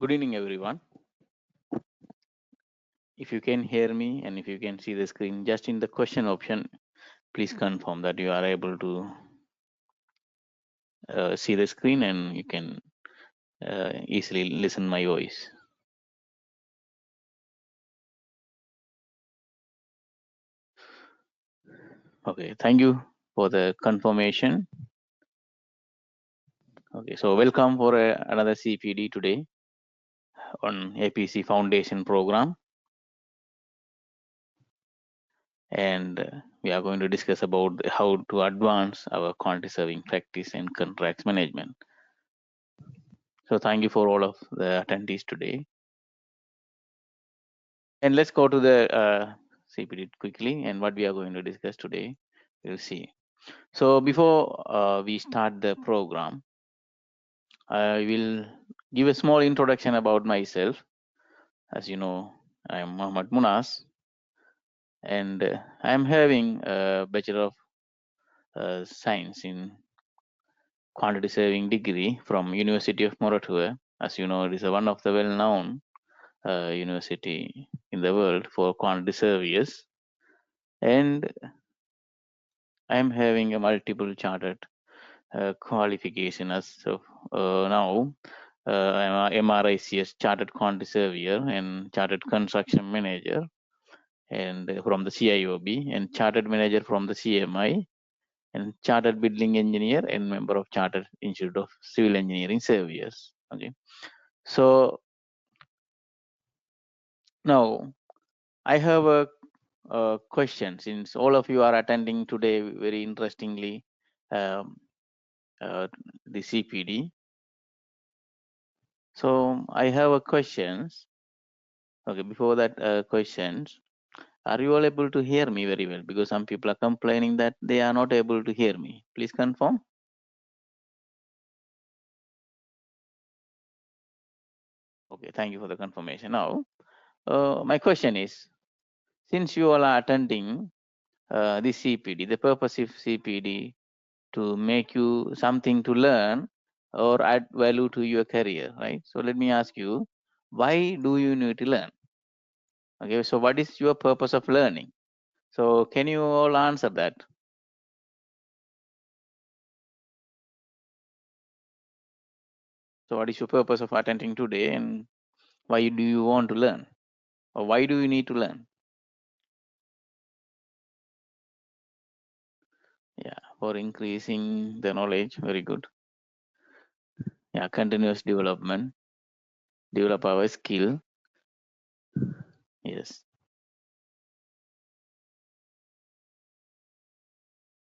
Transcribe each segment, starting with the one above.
Good evening, everyone. If you can hear me and if you can see the screen, just in the question option, please confirm that you are able to see the screen and you can easily listen my voice. Okay, thank you for the confirmation. Okay, so welcome for another CPD today on APC Foundation Program. And we are going to discuss about how to advance our quantity surveying practice and contracts management. So thank you for all of the attendees today. And let's go to the CPD quickly and what we are going to discuss today. We'll see. So before we start the program, I will give a small introduction about myself. As you know, I am Muhammad Munas, and I am having a Bachelor of Science in Quantity Surveying degree from University of Moratuwa. As you know, it is one of the well-known university in the world for quantity surveyors, and I am having a multiple chartered qualification as of now. I'm a MRICS Chartered Quantity Surveyor and Chartered Construction Manager, and from the CIOB, and Chartered Manager from the CMI, and Chartered Building Engineer and member of Chartered Institute of Civil Engineering Surveyors. Okay, so now I have a question, since all of you are attending today very interestingly the CPD. So I have a questions. Okay, before that questions, are you all able to hear me very well? Because some people are complaining that they are not able to hear me. Please confirm. Okay, thank you for the confirmation. Now, my question is, since you all are attending this CPD, the purpose of CPD to make you something to learn or add value to your career, right? So let me ask you, why do you need to learn? Okay, so what is your purpose of learning? So can you all answer that? So what is your purpose of attending today, and why do you want to learn, or why do you need to learn? Yeah, for increasing the knowledge. Very good. Yeah, continuous development, develop our skill. Yes.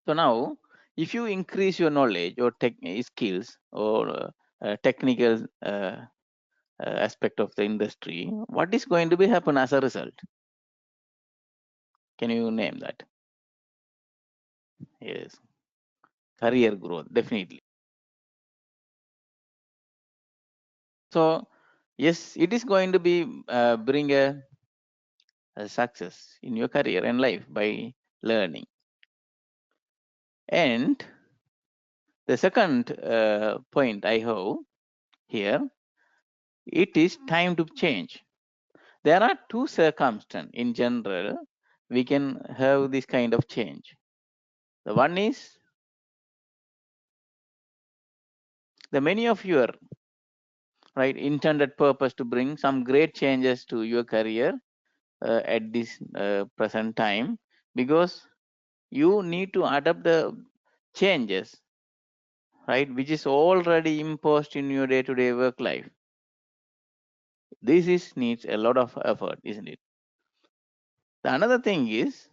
So now, if you increase your knowledge or skills or technical aspect of the industry, what is going to be happen as a result? Can you name that? Yes, career growth, definitely. So yes, it is going to be bring a success in your career and life by learning. And the second point I have here, it is time to change. There are two circumstances in general we can have this kind of change. The one is the many of your intended purpose to bring some great changes to your career at this present time, because you need to adapt the changes, right, which is already imposed in your day-to-day work life. This is needs a lot of effort, isn't it? The another thing is,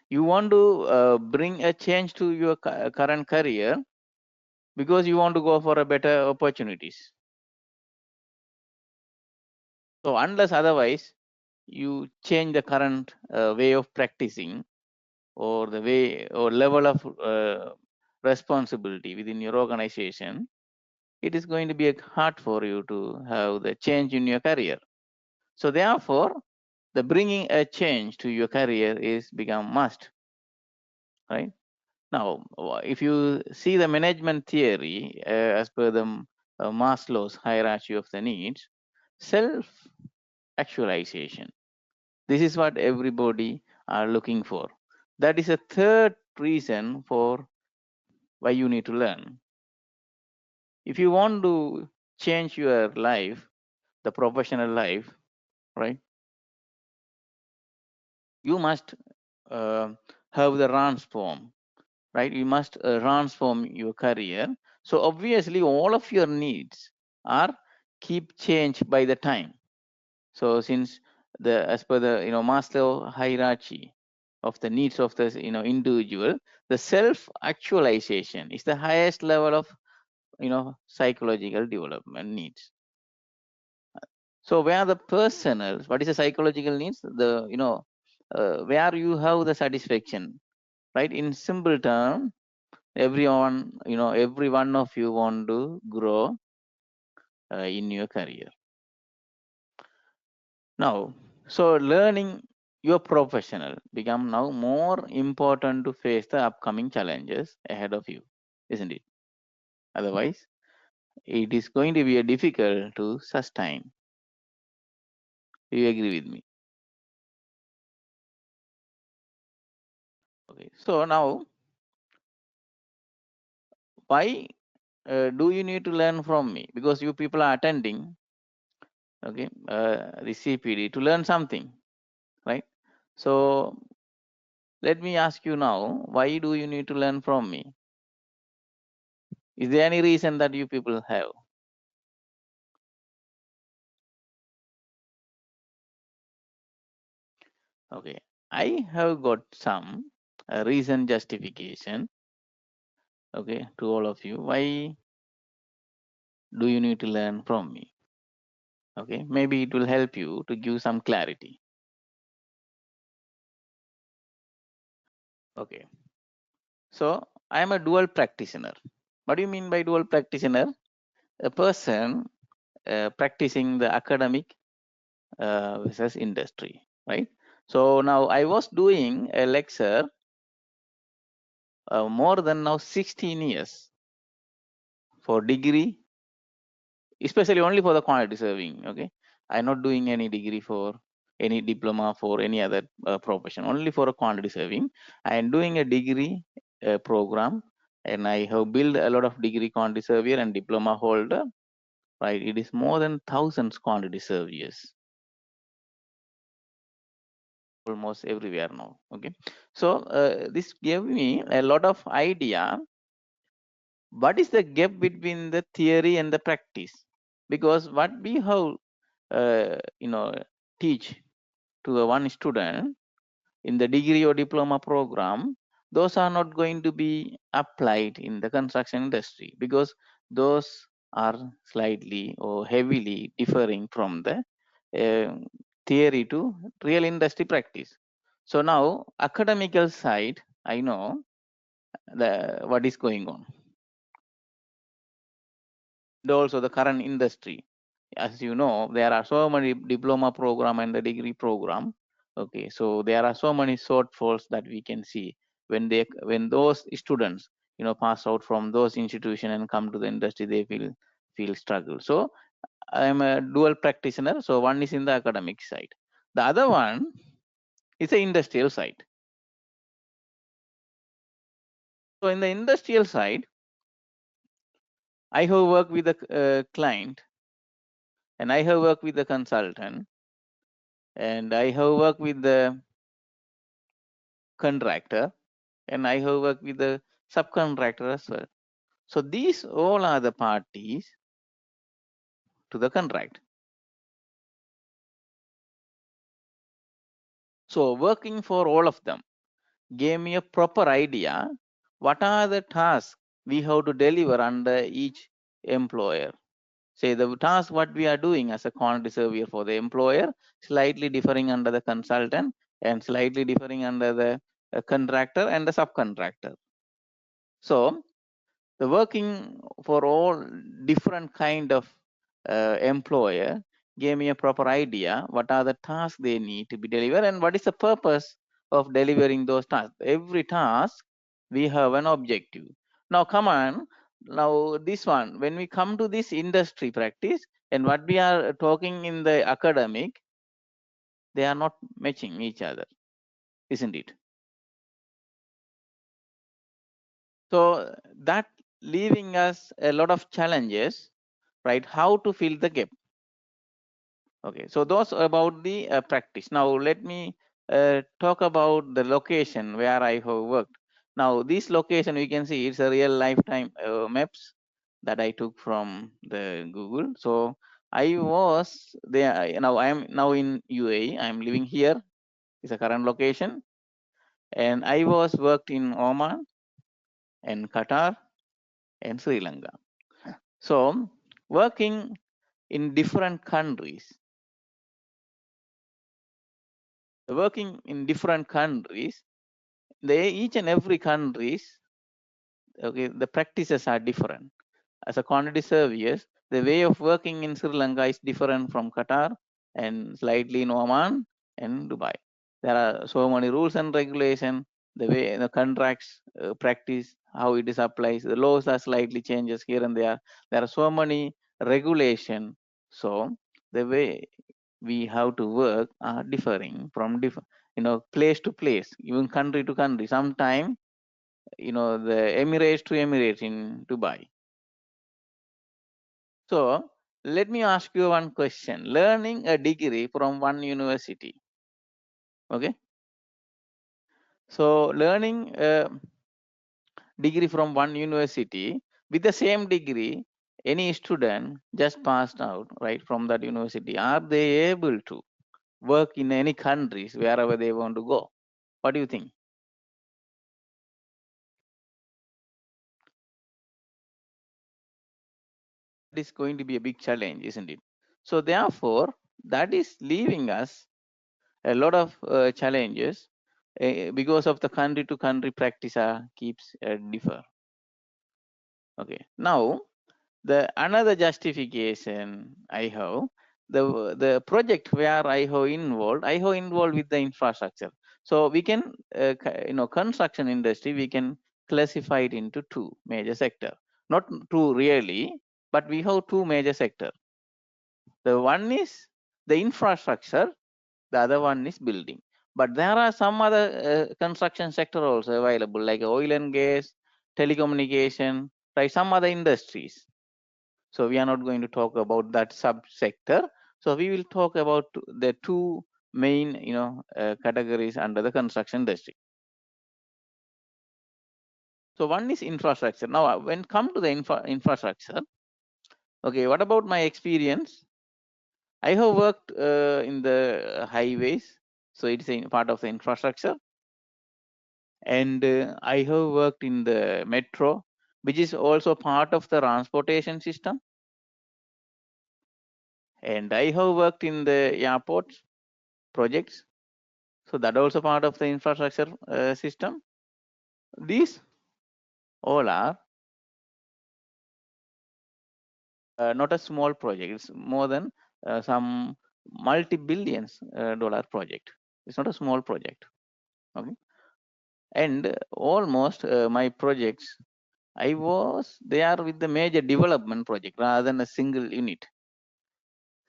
you want to bring a change to your current career because you want to go for a better opportunities. So unless otherwise you change the current way of practicing, or the way or level of responsibility within your organization, it is going to be hard for you to have the change in your career. So therefore, the bringing a change to your career is become must, right? Now, if you see the management theory as per the Maslow's hierarchy of the needs, self-actualization. This is what everybody are looking for. That is a third reason for why you need to learn. If you want to change your life, the professional life, right, you must uh, have the transform, right? You must transform your career. So obviously, all of your needs are keep changed by the time. So since the as per the Maslow hierarchy of the needs of the individual, the self actualization is the highest level of psychological development needs. So where the personal, what is the psychological needs? The where you have the satisfaction, right? In simple term, everyone, every one of you want to grow in your career. Now, so learning your professional become now more important to face the upcoming challenges ahead of you, isn't it? Otherwise, it is going to be a difficult to sustain. Do you agree with me? Okay. So now, why do you need to learn from me? Because you people are attending, okay, the CPD to learn something, right? So let me ask you now, why do you need to learn from me? Is there any reason that you people have? Okay, I have got some reason justification, okay, to all of you. Why do you need to learn from me? Okay, maybe it will help you to give some clarity. Okay, so I am a dual practitioner. What do you mean by dual practitioner? A person practicing the academic versus industry, right? So now I was doing a lecture more than now 16 years for degree, especially only for the quantity serving. Okay, I'm not doing any degree for any diploma for any other profession, only for a quantity serving. I am doing a degree program, and I have built a lot of degree quantity surveyor and diploma holder, right? It is more than thousands quantity surveyors almost everywhere now. Okay, so this gave me a lot of idea what is the gap between the theory and the practice, because what we have teach to a one student in the degree or diploma program, those are not going to be applied in the construction industry, because those are slightly or heavily differing from the uh, theory to real industry practice. So now academical side, I know the what is going on, and also the current industry. As you know, there are so many diploma program and the degree program. Okay, so there are so many shortfalls that we can see when those students pass out from those institutions and come to the industry, they feel struggle. So I am a dual practitioner. So one is in the academic side, the other one is the industrial side. So in the industrial side, I have worked with the client, and I have worked with the consultant, and I have worked with the contractor, and I have worked with the subcontractor as well. So these all are the parties to the contract. So working for all of them gave me a proper idea what are the tasks we have to deliver under each employer. Say the task what we are doing as a quantity surveyor for the employer, slightly differing under the consultant and slightly differing under the contractor and the subcontractor. So the working for all different kind of employer gave me a proper idea what are the tasks they need to be delivered and what is the purpose of delivering those tasks. Every task we have an objective. Now come on, now this one, when we come to this industry practice, and what we are talking in the academic, they are not matching each other, isn't it? So that leaving us a lot of challenges, right? How to fill the gap. Okay, so those about the practice. Now let me talk about the location where I have worked. Now this location, we can see it's a real lifetime maps that I took from the Google. So I was there. Now I am now in UAE. I'm living here. It's a current location, and I was worked in Oman and Qatar and Sri Lanka. So working in different countries, they each and every countries, okay, the practices are different. As a quantity surveyors, the way of working in Sri Lanka is different from Qatar and slightly in Oman and Dubai. There are so many rules and regulations, the way the contracts practice, how it is applied, the laws are slightly changes here and there. There are so many regulation. So the way we have to work are differing from place to place, even country to country. Sometimes the Emirates to Emirates in Dubai. So let me ask you one question. Learning a degree from one university. Okay. So learning a degree from one university, with the same degree, any student just passed out right from that university, are they able to work in any countries wherever they want to go? What do you think? It is going to be a big challenge, isn't it? So therefore, that is leaving us a lot of challenges because of the country to country practice keeps differ. Okay. Now the another justification I have, the project where I have involved with the infrastructure. So we can construction industry, we can classify it into two major sector. Not two really, but we have two major sector. The one is the infrastructure, the other one is building. But there are some other construction sector also available, like oil and gas, telecommunication, right? Some other industries. So we are not going to talk about that subsector. So we will talk about the two main categories under the construction industry. So one is infrastructure. Now when come to the infrastructure, okay, what about my experience? I have worked in the highways, so it's a part of the infrastructure. And I have worked in the metro, which is also part of the transportation system. And I have worked in the airports projects, so that also part of the infrastructure system. These all are not a small project. It's more than some multi-billions dollar project. It's not a small project. Okay, and almost my projects, I was there with the major development project rather than a single unit.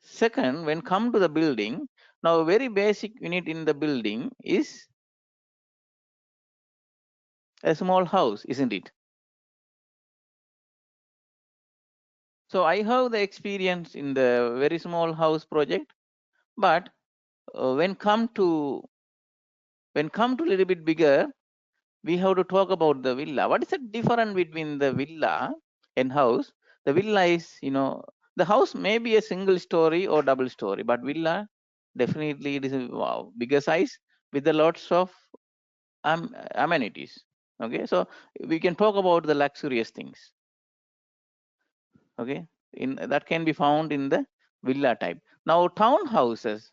Second, when come to the building, now very basic unit in the building is a small house, isn't it? So I have the experience in the very small house project, but when come to little bit bigger, we have to talk about the villa. What is the difference between the villa and house? The villa is, the house may be a single story or double story, but villa definitely it is a bigger size with a lots of amenities. Okay, so we can talk about the luxurious things. Okay, in that can be found in the villa type. Now townhouses,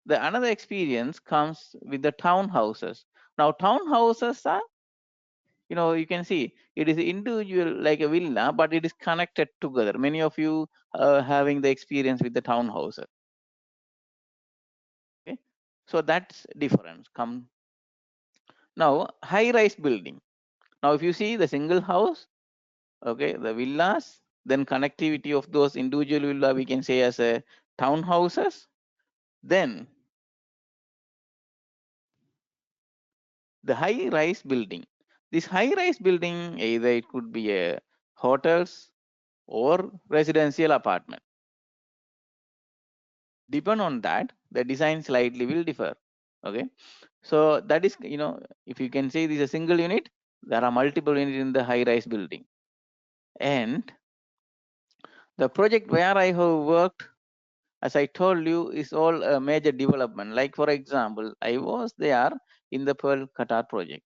the another experience comes with the townhouses. Now townhouses are, you can see it is individual like a villa, but it is connected together. Many of you having the experience with the townhouses. Okay, so that's difference come. Now high rise building. Now if you see the single house, okay, the villas then connectivity of those individual villa we can say as a townhouses, then the high rise building. This high rise building, either it could be a hotels or residential apartment. Depend on that, the design slightly will differ. Okay, so that is, if you can say this is a single unit, there are multiple units in the high rise building. And the project where I have worked, as I told you, is all a major development. Like for example, I was there in the Pearl Qatar project.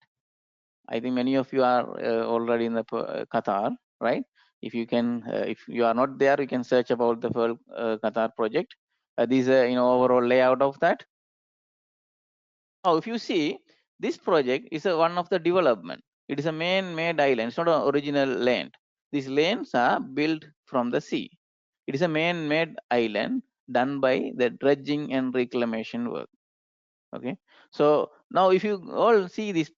I think many of you are already in the Qatar, right? If you can, if you are not there, you can search about the Pearl Qatar project. These are, overall layout of that. Now, if you see, this project is one of the development. It is a man-made island. It's not an original land. These lands are built from the sea. It is a man-made island done by the dredging and reclamation work. Okay, so now if you all see this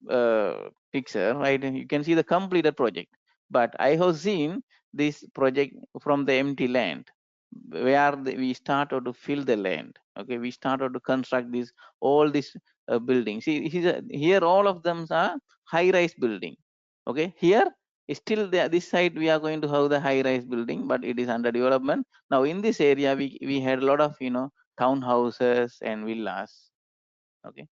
picture, right, you can see the completed project. But I have seen this project from the empty land, where we started to fill the land. Okay, we started to construct this all these buildings. See, here all of them are high-rise building. Okay, here is still there. This side we are going to have the high-rise building, but it is under development. Now in this area we had a lot of townhouses and villas. Okay,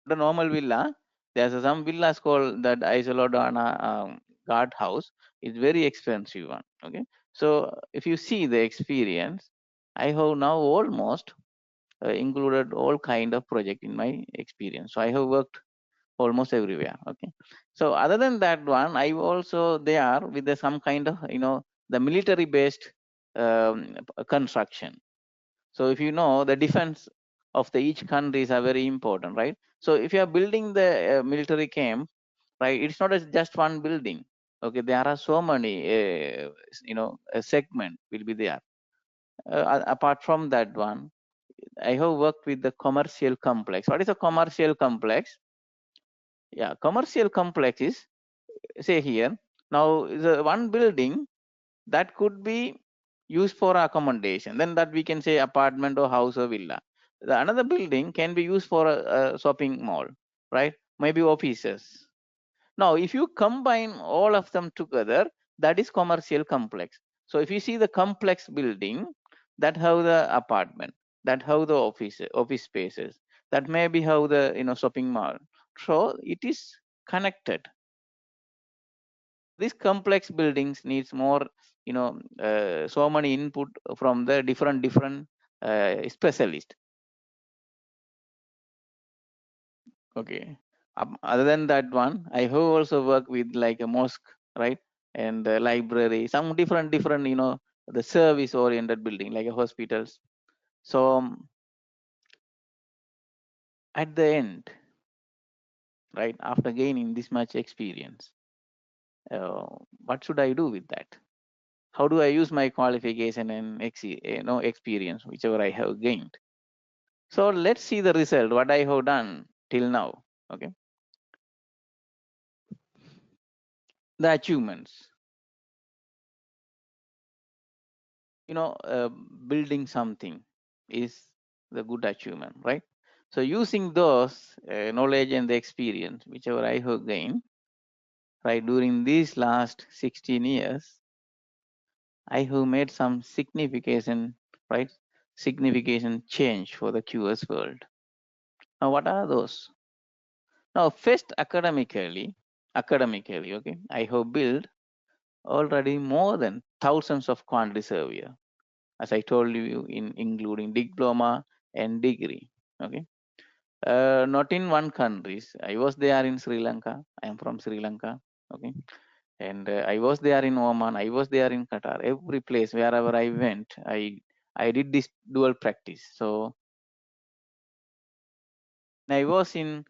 the normal villa, there's some villas called that Isolodana guard house. It's very expensive one. Okay, so if you see the experience, I have now almost included all kind of project in my experience. So I have worked almost everywhere. Okay, so other than that one, I also there with some kind of the military based construction. So if you know, the defense of the each countries are very important, right? So if you are building the military camp, right, it's not just one building. Okay, there are so many a segment will be there. Apart from that one, I have worked with the commercial complex. What is a commercial complex? Yeah, commercial complex is, say here, now the one building that could be used for accommodation, then that we can say apartment or house or villa. The another building can be used for a shopping mall, right? Maybe offices. Now if you combine all of them together, that is commercial complex. So if you see the complex building, that have the apartment, that have the office spaces, that maybe have the shopping mall. So it is connected. These complex buildings needs more so many input from the different specialist. Okay, other than that one, I have also worked with like a mosque, right, and a library, some different the service oriented building like a hospitals. So at the end, right, after gaining this much experience, what should I do with that? How do I use my qualification and experience whichever I have gained? So let's see the result, what I have done till now. Okay, the achievements. Building something is the good achievement, right? So using those knowledge and the experience, whichever I have gained, right, during these last 16 years, I have made some significant, right, significant change for the QS world. Now, what are those? Now, first academically, okay, I have built already more than thousands of quantity surveyor, as I told you, in including diploma and degree. Okay, not in one countries. I was there in Sri Lanka. I am from Sri Lanka. Okay, and I was there in Oman. I was there in Qatar. Every place wherever I went, I did this dual practice. So I was in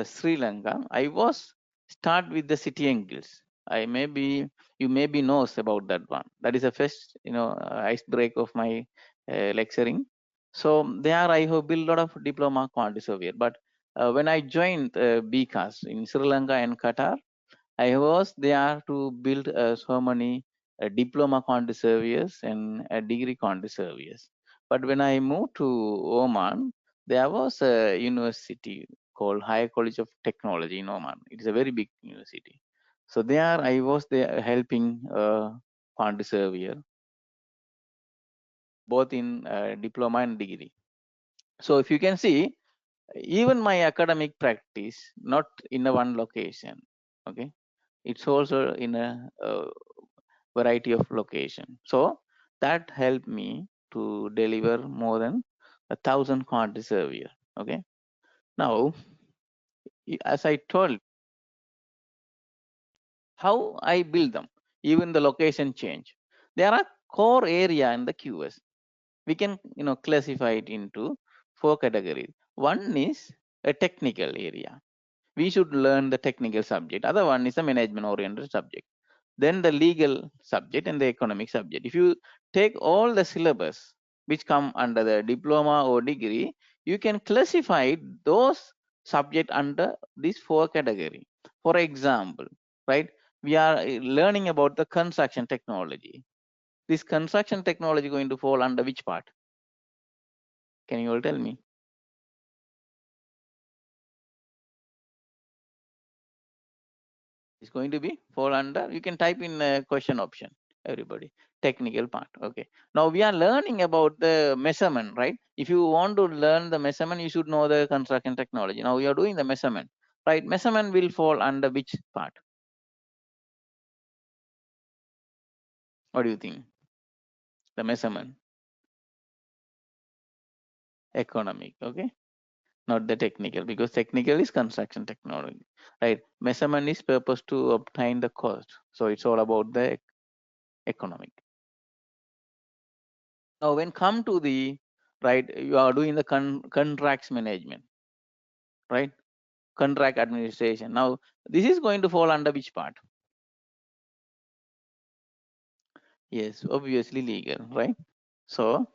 Sri Lanka. I was start with the city angles. I maybe you maybe knows about that one. That is the first ice break of my lecturing. So there I have built a lot of diploma quantity surveyor. But when I joined BCAS in Sri Lanka and Qatar, I was there to build so many diploma quantity surveyors and degree quantity surveyors. But when I moved to Oman, there was a university called Higher College of Technology in Oman. It is a very big university. So there I was there helping quantity surveyor both in diploma and degree. So if you can see, even my academic practice, not in a one location, okay, it's also in a variety of location. So that helped me to deliver more than 1,000 quantity surveyor. Okay. Now, as I told, how I build them, even the location change. There are core area in the QS. We can classify it into 4 categories. One is a technical area. We should learn the technical subject. Other one is a management oriented subject. Then the legal subject and the economic subject. If you take all the syllabus which come under the diploma or degree, you can classify those subject under these 4 category. For example, right, we are learning about the construction technology. This construction technology going to fall under which part? Can you all tell me? It's going to be fall under, you can type in a question option, everybody, technical part. Okay, now we are learning about the measurement, right? If you want to learn the measurement, you should know the construction technology. Now we are doing the measurement, right? Measurement will fall under which part? What do you think? The measurement, economic. Okay, not the technical, because technical is construction technology, right? Measurement is purpose to obtain the cost, so it's all about the economic. Now when come to the, right, you are doing the contracts management, right? Contract administration. Now this is going to fall under which part? Yes, obviously legal, right? So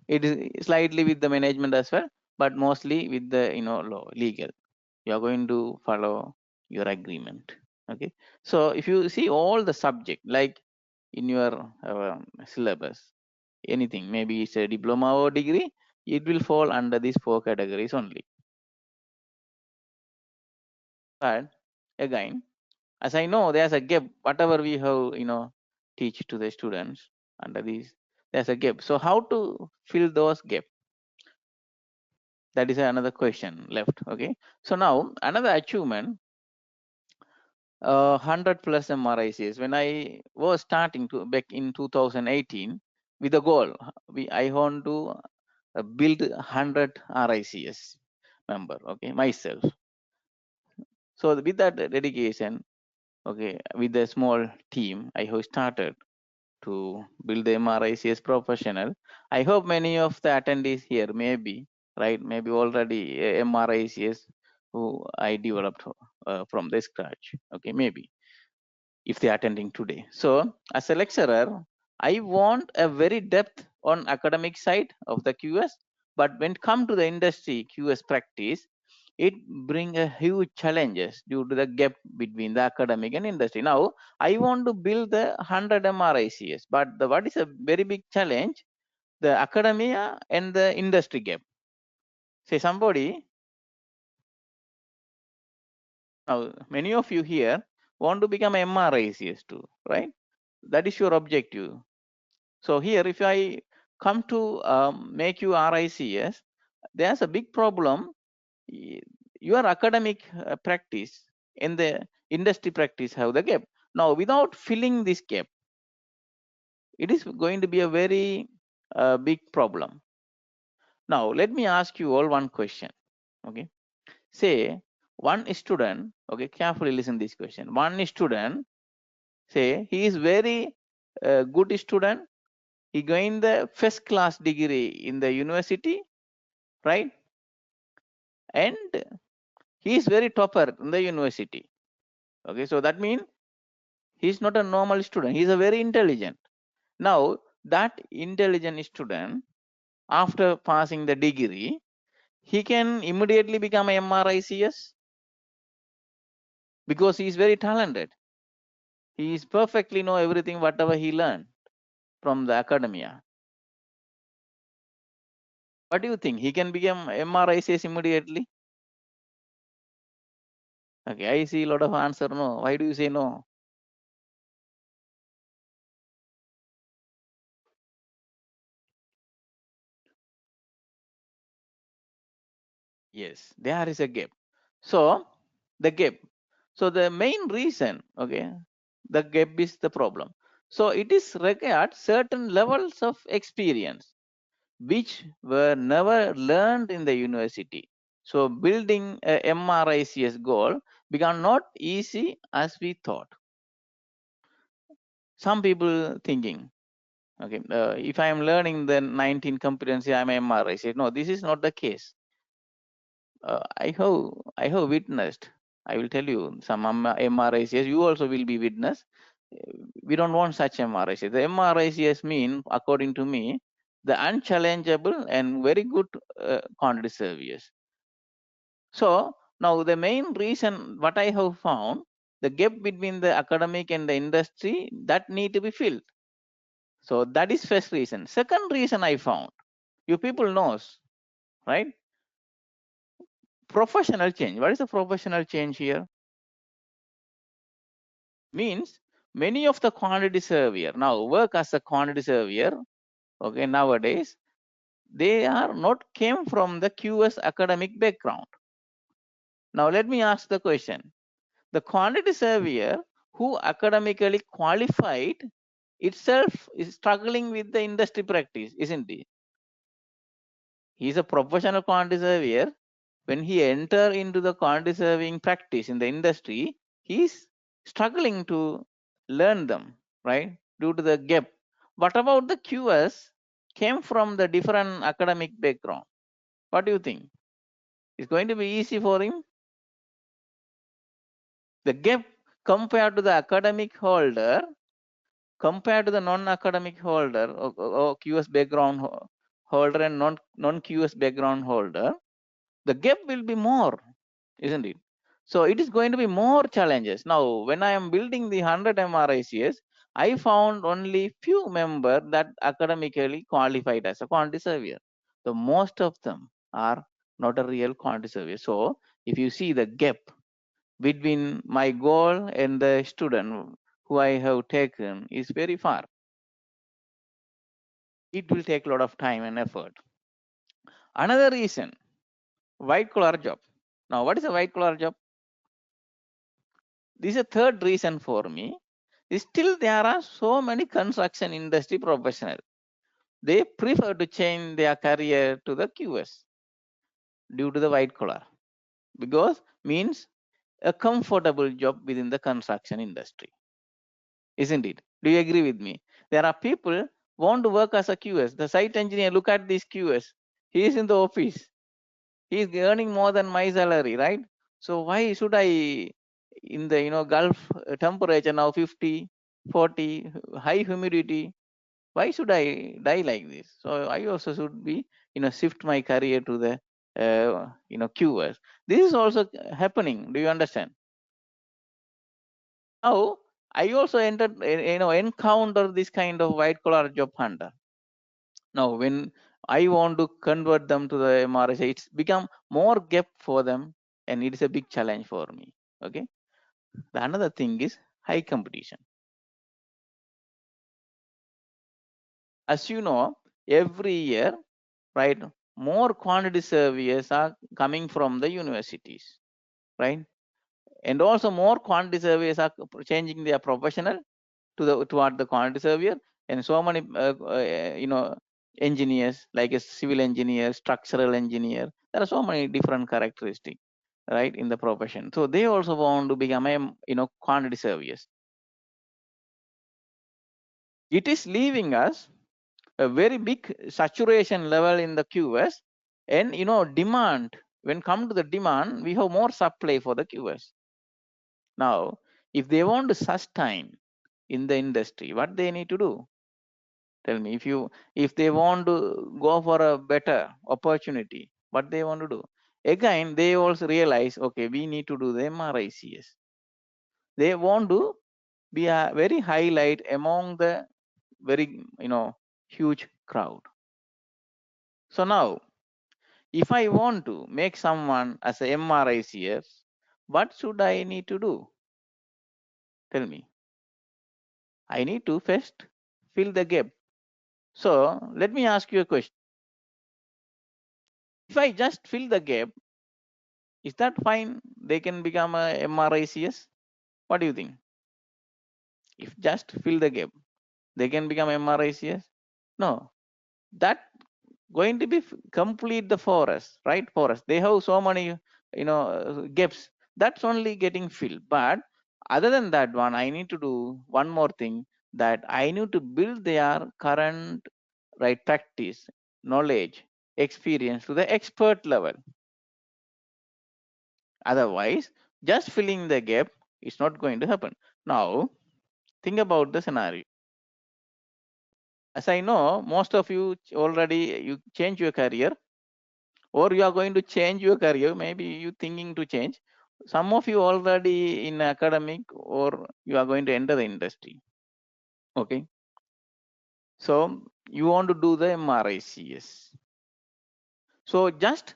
it is slightly with the management as well, but mostly with the law, legal. You are going to follow your agreement. Okay, so if you see all the subject, like in your syllabus, anything, maybe it's a diploma or degree, it will fall under these 4 categories only. But again, as I know, there's a gap, whatever we have teach to the students under these, there's a gap. So how to fill those gap? That is another question left. Okay, so now another achievement, 100 plus MRICS. When I was starting to back in 2018 with a goal, I want to build 100 RICS member, okay, myself. So with that dedication, okay, with a small team, I have started to build the MRICS professional. I hope many of the attendees here maybe, right, maybe already MRICS who I developed from the scratch. Okay, maybe if they are attending today. So as a lecturer, I want a very depth on academic side of the QS, but when it come to the industry QS practice, it bring a huge challenges due to the gap between the academic and industry. Now I want to build the 100 MRICS, but what is a very big challenge? The academia and the industry gap. Say somebody, now many of you here want to become MRICS too, right? That is your objective. So here, if I come to make you RICS, there's a big problem. Your academic practice and the industry practice have the gap. Now, without filling this gap, it is going to be a very big problem. Now, let me ask you all one question. Okay, say one student. Okay, carefully listen to this question. One student, say he is very good student. He gained the first class degree in the university, right? And he is very topper in the university. Okay, so that means he's not a normal student. He's a very intelligent. Now that intelligent student, after passing the degree, he can immediately become a MRICS. because he is very talented. He is perfectly know everything, whatever he learned from the academia. What do you think? He can become MRICS immediately? Okay, I see a lot of answer no. Why do you say no? Yes, there is a gap. So the gap. So the main reason, okay, the gap is the problem. So it is required certain levels of experience which were never learned in the university. So building a MRICS goal became not easy as we thought. Some people thinking, okay, if I am learning the 19 competency, I am MRICS. No, this is not the case. I have witnessed. I will tell you some MRICS. You also will be witness. We don't want such MRICS. The MRICS mean, according to me, the unchallengeable and very good quantity surveyors. So now the main reason what I have found, the gap between the academic and the industry that need to be filled. So that is first reason. Second reason I found, you people knows, right? Professional change. What is the professional change here? Means many of the quantity surveyor now work as a quantity surveyor. Okay, nowadays they are not came from the QS academic background. Now let me ask the question: the quantity surveyor who academically qualified itself is struggling with the industry practice, isn't he? He is a professional quantity surveyor. When he enter into the quantity surveying practice in the industry, he is struggling to learn them, right? Due to the gap. What about the QS came from the different academic background? What do you think? It's going to be easy for him? The gap compared to the academic holder, compared to the non-academic holder or QS background holder and non-QS background holder, the gap will be more, isn't it? So it is going to be more challenges. Now, when I am building the 100 MRICS, I found only few members that academically qualified as a quantity surveyor. The most of them are not a real quantity surveyor. So if you see the gap between my goal and the student who I have taken is very far. It will take a lot of time and effort. Another reason, white collar job. Now, what is a white collar job? This is a third reason for me. Still, there are so many construction industry professionals. They prefer to change their career to the QS due to the white collar, because means a comfortable job within the construction industry, isn't it? Do you agree with me? There are people want to work as a QS. The site engineer, look at this QS. He is in the office. He is earning more than my salary, right? So why should I, in the Gulf temperature now 50, 40, high humidity, why should I die like this? So I also should be shift my career to the QS. This is also happening. Do you understand? Now I also encounter this kind of white collar job hunter. Now when I want to convert them to the MRS, it's become more gap for them, and it is a big challenge for me. Okay. The another thing is high competition. As you know, every year, right, more quantity surveyors are coming from the universities, right? And also more quantity surveyors are changing their professional toward the quantity surveyor, and so many engineers like a civil engineer, structural engineer. There are so many different characteristics, right, in the profession. So they also want to become quantity surveyors. It is leaving us a very big saturation level in the QS, and demand. When come to the demand, we have more supply for the QS. Now if they want to sustain in the industry, what they need to do? Tell me. If they want to go for a better opportunity, what they want to do? Again, they also realize, okay, we need to do the MRICS. They want to be a very highlight among the very huge crowd. So now, if I want to make someone as a MRICS, what should I need to do? Tell me. I need to first fill the gap. So let me ask you a question. If I just fill the gap, is that fine? They can become a MRICS? What do you think? If just fill the gap, they can become MRICS? No, that going to be complete the forest, right? Forest. They have so many, gaps. That's only getting filled. But other than that one, I need to do one more thing, that I need to build their current right practice, knowledge, experience to the expert level. Otherwise, just filling the gap is not going to happen. Now, think about the scenario. As I know, most of you already you change your career, or you are going to change your career. Maybe you thinking to change. Some of you already in academic, or you are going to enter the industry. Okay. So you want to do the MRICS. So just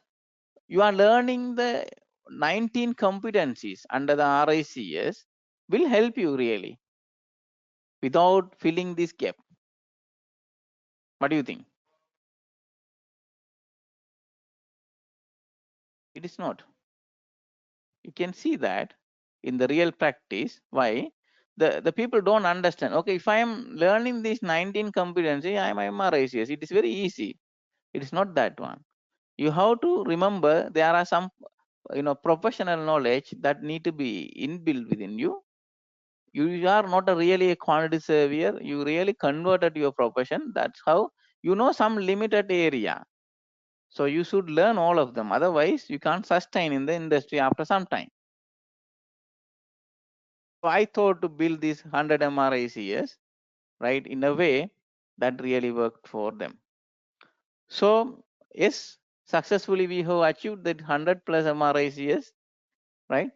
you are learning the 19 competencies under the RICS will help you really without filling this gap. What do you think? It is not. You can see that in the real practice. Why? The people don't understand. Okay, if I am learning these 19 competencies, I am MRICS. It is very easy. It is not that one. You have to remember there are some professional knowledge that need to be inbuilt within you. You are not a really a quantity surveyor. You really converted your profession. That's how you know some limited area. So you should learn all of them. Otherwise, you can't sustain in the industry after some time. So I thought to build this 100 MRICS, right, in a way that really worked for them. So yes, successfully we have achieved that 100 plus MRICS, right?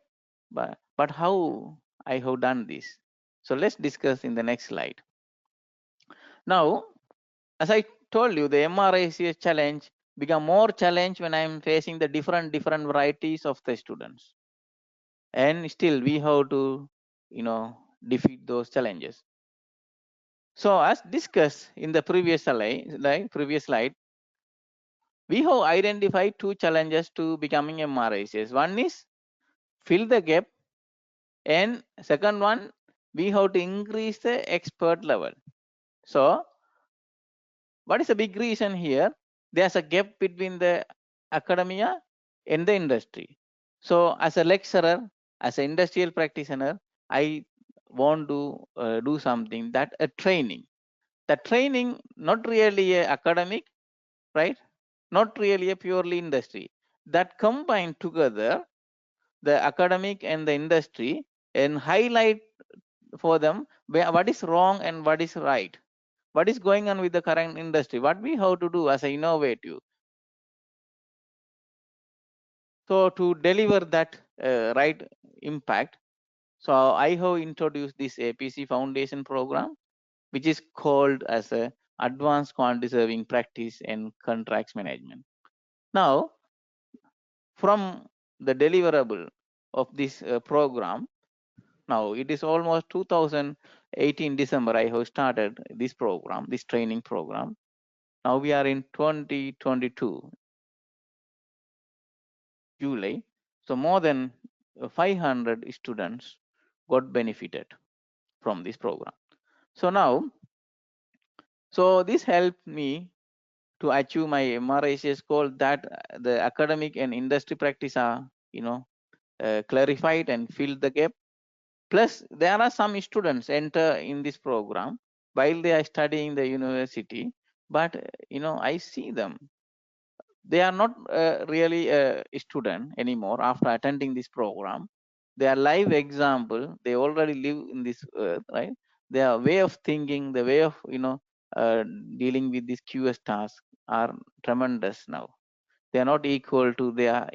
But how I have done this? So let's discuss in the next slide. Now, as I told you, the MRICS challenge become more challenge when I'm facing the different varieties of the students, and still we have to defeat those challenges. So as discussed in the previous slide, we have identified two challenges to becoming MRICS. One is fill the gap, and second one, we have to increase the expert level. So what is the big reason here? There's a gap between the academia and the industry. So as a lecturer, as an industrial practitioner, I want to do something that a training. The training not really a academic, right? Not really a purely industry. That combine together the academic and the industry and highlight for them what is wrong and what is right. What is going on with the current industry? What we have to do as an innovative. So to deliver that right impact, so I have introduced this APC Foundation Program, which is called as a Advanced Quantity Surveying Practice and Contracts Management. Now, from the deliverable of this program, now it is almost 2018 December I have started this program, this training program. Now we are in 2022 July. So more than 500 students got benefited from this program. So now, so this helped me to achieve my MRICS goal, that the academic and industry practice are, clarified and fill the gap. Plus, there are some students enter in this program while they are studying the university, but I see them. They are not really a student anymore after attending this program. They are live example. They already live in this earth, right? Their way of thinking, the way of uh, dealing with this QS task are tremendous now. They are not equal to their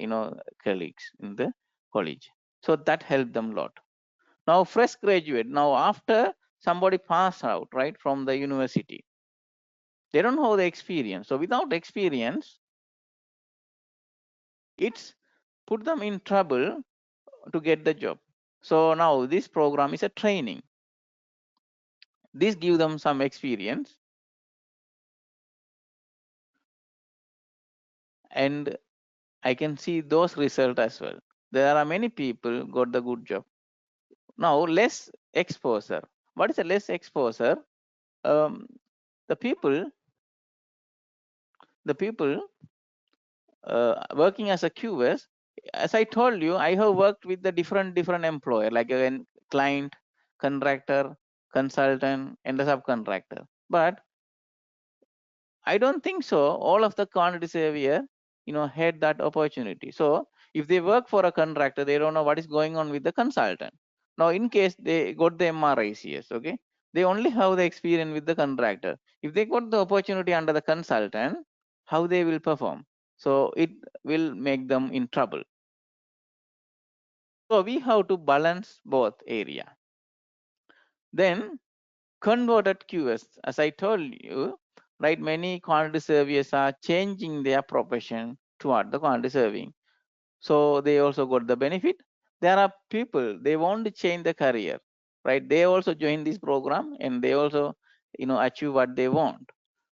colleagues in the college. So that helped them a lot. Now fresh graduate, now after somebody pass out, right, from the university, they don't have the experience. So without experience, it's put them in trouble to get the job. So now this program is a training. This give them some experience, and I can see those results as well. There are many people got the good job. Now less exposure. What is a less exposure? Um, the people working as a QS, as I told you, I have worked with the different employer, like a client, contractor, consultant, and the subcontractor. But I don't think so. All of the quantity surveyor, had that opportunity. So if they work for a contractor, they don't know what is going on with the consultant. Now, in case they got the MRICS, okay, they only have the experience with the contractor. If they got the opportunity under the consultant, how they will perform? So it will make them in trouble. So we have to balance both area. Then converted QS, as I told you, right, many quantity surveyors are changing their profession toward the quantity surveying. So they also got the benefit. There are people, they want to change the career, right? They also join this program and they also, achieve what they want.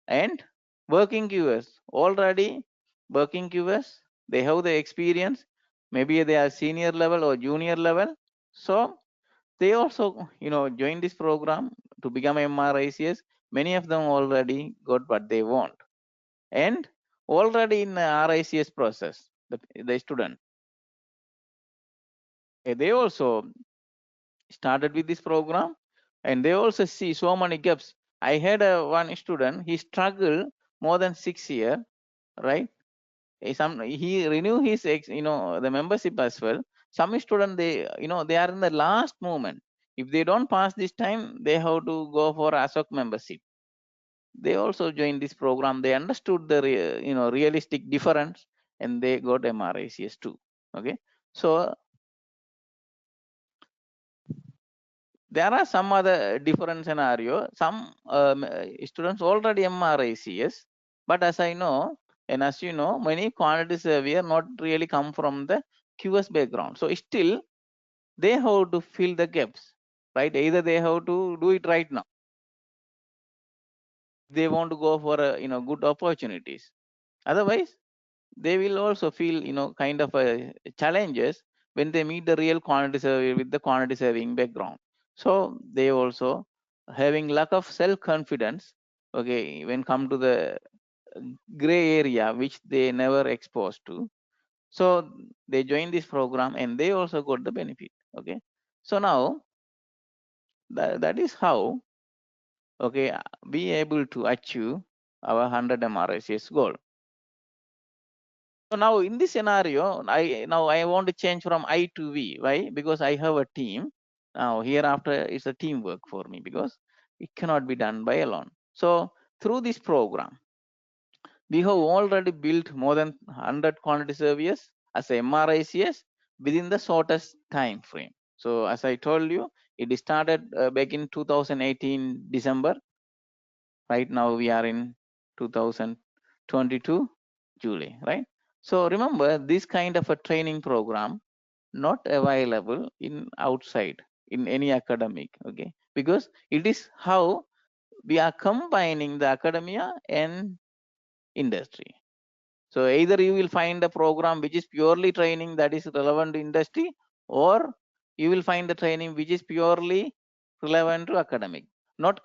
And working QS, already working QS, they have the experience. Maybe they are senior level or junior level. So they also join this program to become MRICS. Many of them already got what they want, and already in the RICS process, the student, they also started with this program, and they also see so many gaps. I had one student, he struggled more than 6 years, right? He renew his the membership as well. Some student, they are in the last moment. If they don't pass this time, they have to go for ASOC membership. They also joined this program. They understood the realistic difference, and they got MRICS too. Okay, so there are some other different scenario. Some students already MRICS, but as I know, and as you know, many quantity surveyor not really come from the QS background. So still they have to fill the gaps, right? Either they have to do it right now. They want to go for a, good opportunities. Otherwise, they will also feel kind of challenges when they meet the real quantity survey with the quantity surveying background. So they also having lack of self confidence, okay, when come to the gray area which they never exposed to. So they join this program and they also got the benefit. Okay, so now that is how, okay, be able to achieve our 100 MRICS goal. So now in this scenario, I want to change from I to we. Why? Because I have a team. Now hereafter it's a teamwork for me because it cannot be done by alone. So through this program, we have already built more than 100 quantity surveys as MRICS within the shortest time frame. So as I told you, it started back in 2018 December. Right now we are in 2022 July, right? So remember, this kind of a training program not available in outside in any academic, okay? Because it is how we are combining the academia and industry. So either you will find a program which is purely training that is relevant to industry, or you will find the training which is purely relevant to academic, not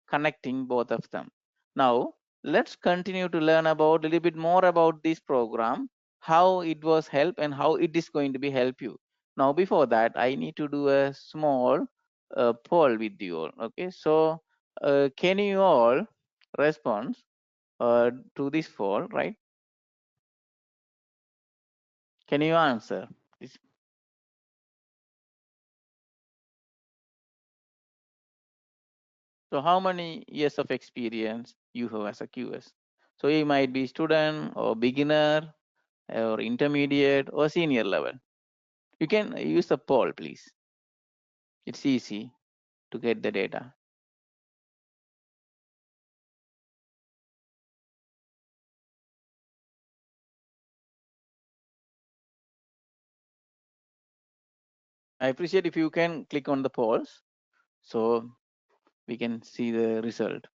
connecting both of them. Now let's continue to learn about a little bit more about this program, how it was help and how it is going to be help you. Now before that, I need to do a small poll with you all. Okay, so can you all respond to this poll, right? Can you answer? So how many years of experience you have as a QS? So you might be student or beginner or intermediate or senior level. You can use the poll, please. It's easy to get the data. I appreciate if you can click on the polls so we can see the result.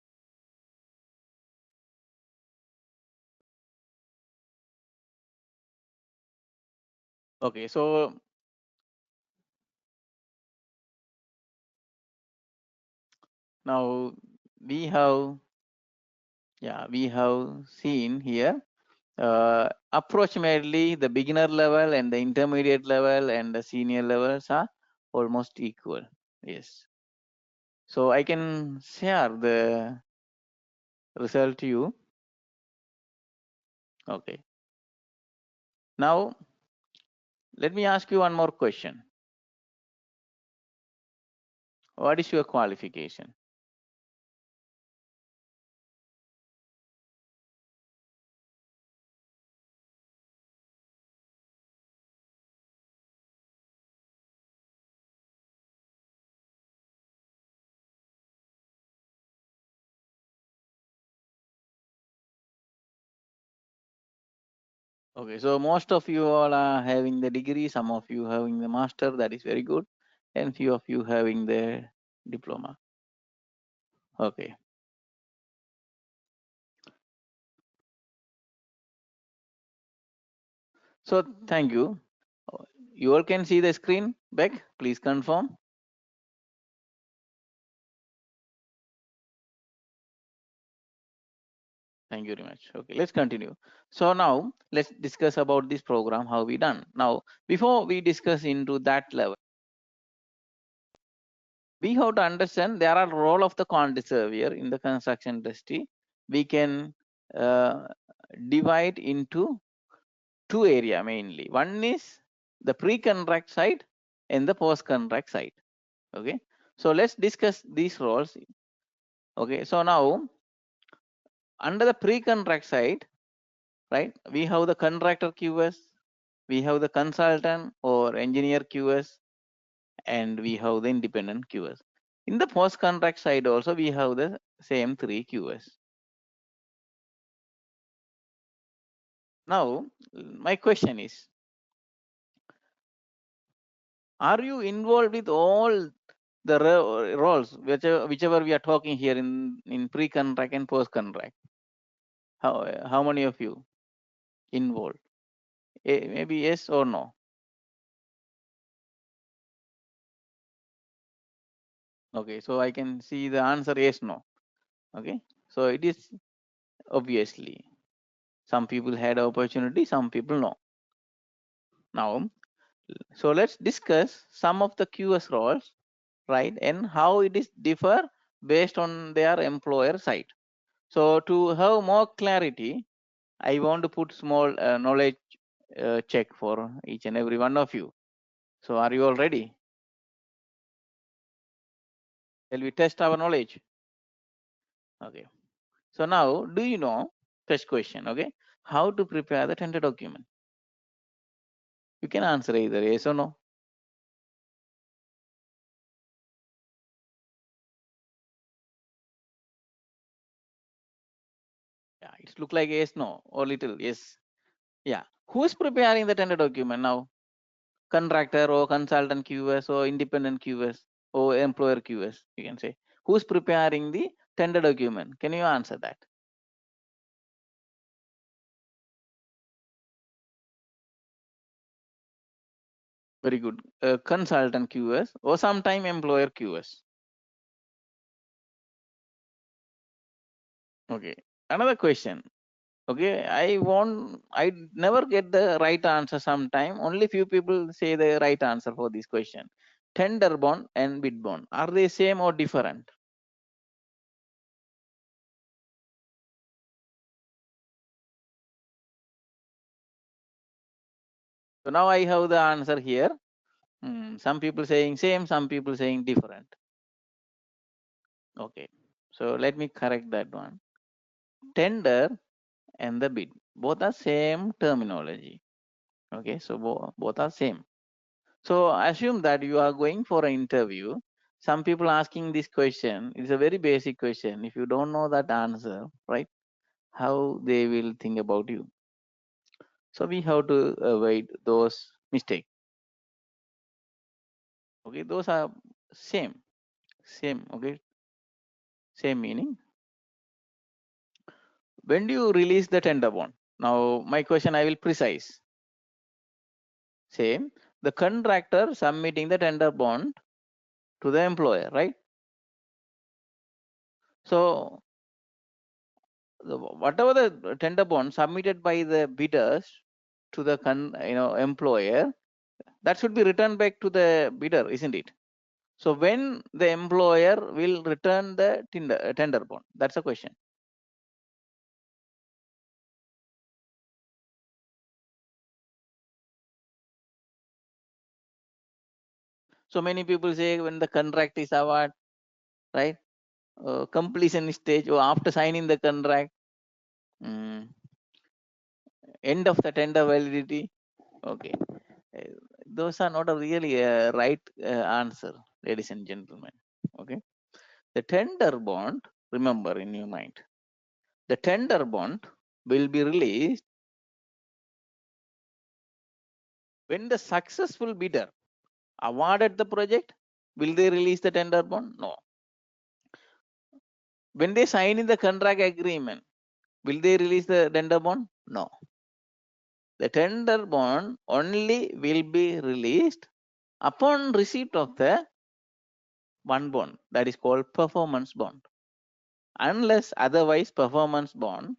Okay, so now we have seen here approximately the beginner level and the intermediate level and the senior levels are almost equal. Yes. So I can share the result to you. Okay. Now let me ask you one more question. What is your qualification? Okay, so most of you all are having the degree, some of you having the master, that is very good, and few of you having the diploma. Okay. So thank you. You all can see the screen, Beck, please confirm. Thank you very much. Okay, let's continue. So now let's discuss about this program, how we done. Now, before we discuss into that level, we have to understand there are role of the quantity surveyor in the construction industry. We can divide into two area mainly. One is the pre-contract side and the post-contract side. Okay, so let's discuss these roles. Okay, so now under the pre-contract side, right, we have the contractor QS, we have the consultant or engineer QS, and we have the independent QS. In the post-contract side also, we have the same three QS. Now, my question is, are you involved with all the roles, whichever we are talking here in pre-contract and post-contract? How many of you involved? Maybe yes or no? Okay, so I can see the answer yes, no. Okay, so it is obviously some people had opportunity, some people no. Now, so let's discuss some of the QS roles, right, and how it is differ based on their employer side. So to have more clarity, I want to put small knowledge check for each and every one of you. So are you all ready? Shall we test our knowledge? Okay. So now, do you know, first question, okay, how to prepare the tender document? You can answer either yes or no. Yeah, it look like yes, no, or little yes. Yeah. Who is preparing the tender document now? Contractor or consultant QS or independent QS or employer QS, you can say. Who's preparing the tender document? Can you answer that? Very good. Consultant QS or sometime employer QS. Okay. Another question. Okay, I never get the right answer sometime. Only few people say the right answer for this question. Tender bond and bid bond, are they same or different? So now I have the answer here. Some people saying same, some people saying different. Okay, so let me correct that one. Tender and the bid, both are same terminology. Okay, so both are same. So assume that you are going for an interview. Some people asking this question, it's a very basic question. If you don't know that answer, right, how they will think about you. So we have to avoid those mistakes. Okay, those are same, okay, same meaning. When do you release the tender bond? Now my question I will precise. Same, the contractor submitting the tender bond to the employer, right? So whatever the tender bond submitted by the bidders to the employer, that should be returned back to the bidder, isn't it? So when the employer will return the tender bond? That's a question. So many people say when the contract is awarded, right? Completion stage or after signing the contract, end of the tender validity. Okay, Uh, those are not a really right answer, ladies and gentlemen. Okay, the tender bond, remember in your mind, the tender bond will be released when the successful bidder awarded the project. Will they release the tender bond? No. When they sign in the contract agreement, will they release the tender bond? No. The tender bond only will be released upon receipt of the one bond, that is called performance bond. Unless otherwise performance bond,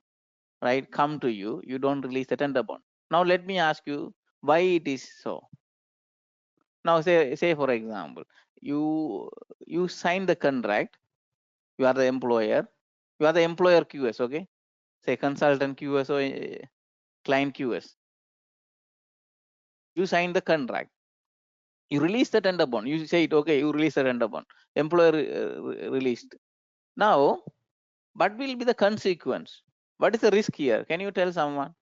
right, come to you, you don't release the tender bond. Now let me ask you why it is so. Now say for example, you sign the contract, you are the employer, you are the employer QS, okay? Say consultant QS or client QS. You sign the contract, you release the tender bond, you say it, okay, you release the tender bond, employer released. Now what will be the consequence? What is the risk here? Can you tell someone?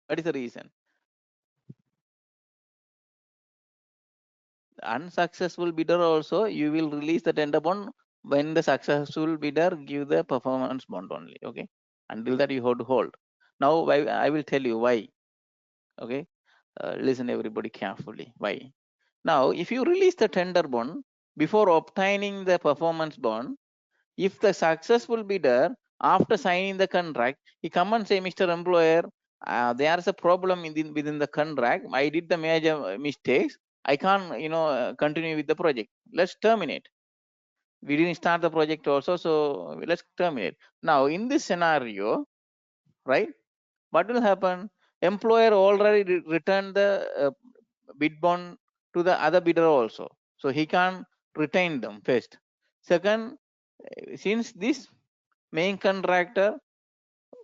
What is the reason? Unsuccessful bidder also, you will release the tender bond when the successful bidder give the performance bond only. Okay, until that you have to hold. Now I will tell you why. Okay, listen everybody carefully. Why? Now if you release the tender bond before obtaining the performance bond, if the successful bidder after signing the contract, he come and say, Mr. Employer, there's a problem within the contract. I did the major mistakes. I can't, continue with the project. Let's terminate. We didn't start the project also, so let's terminate. Now, in this scenario, right? What will happen? Employer already returned the bid bond to the other bidder also, so he can't retain them first. Second, since this main contractor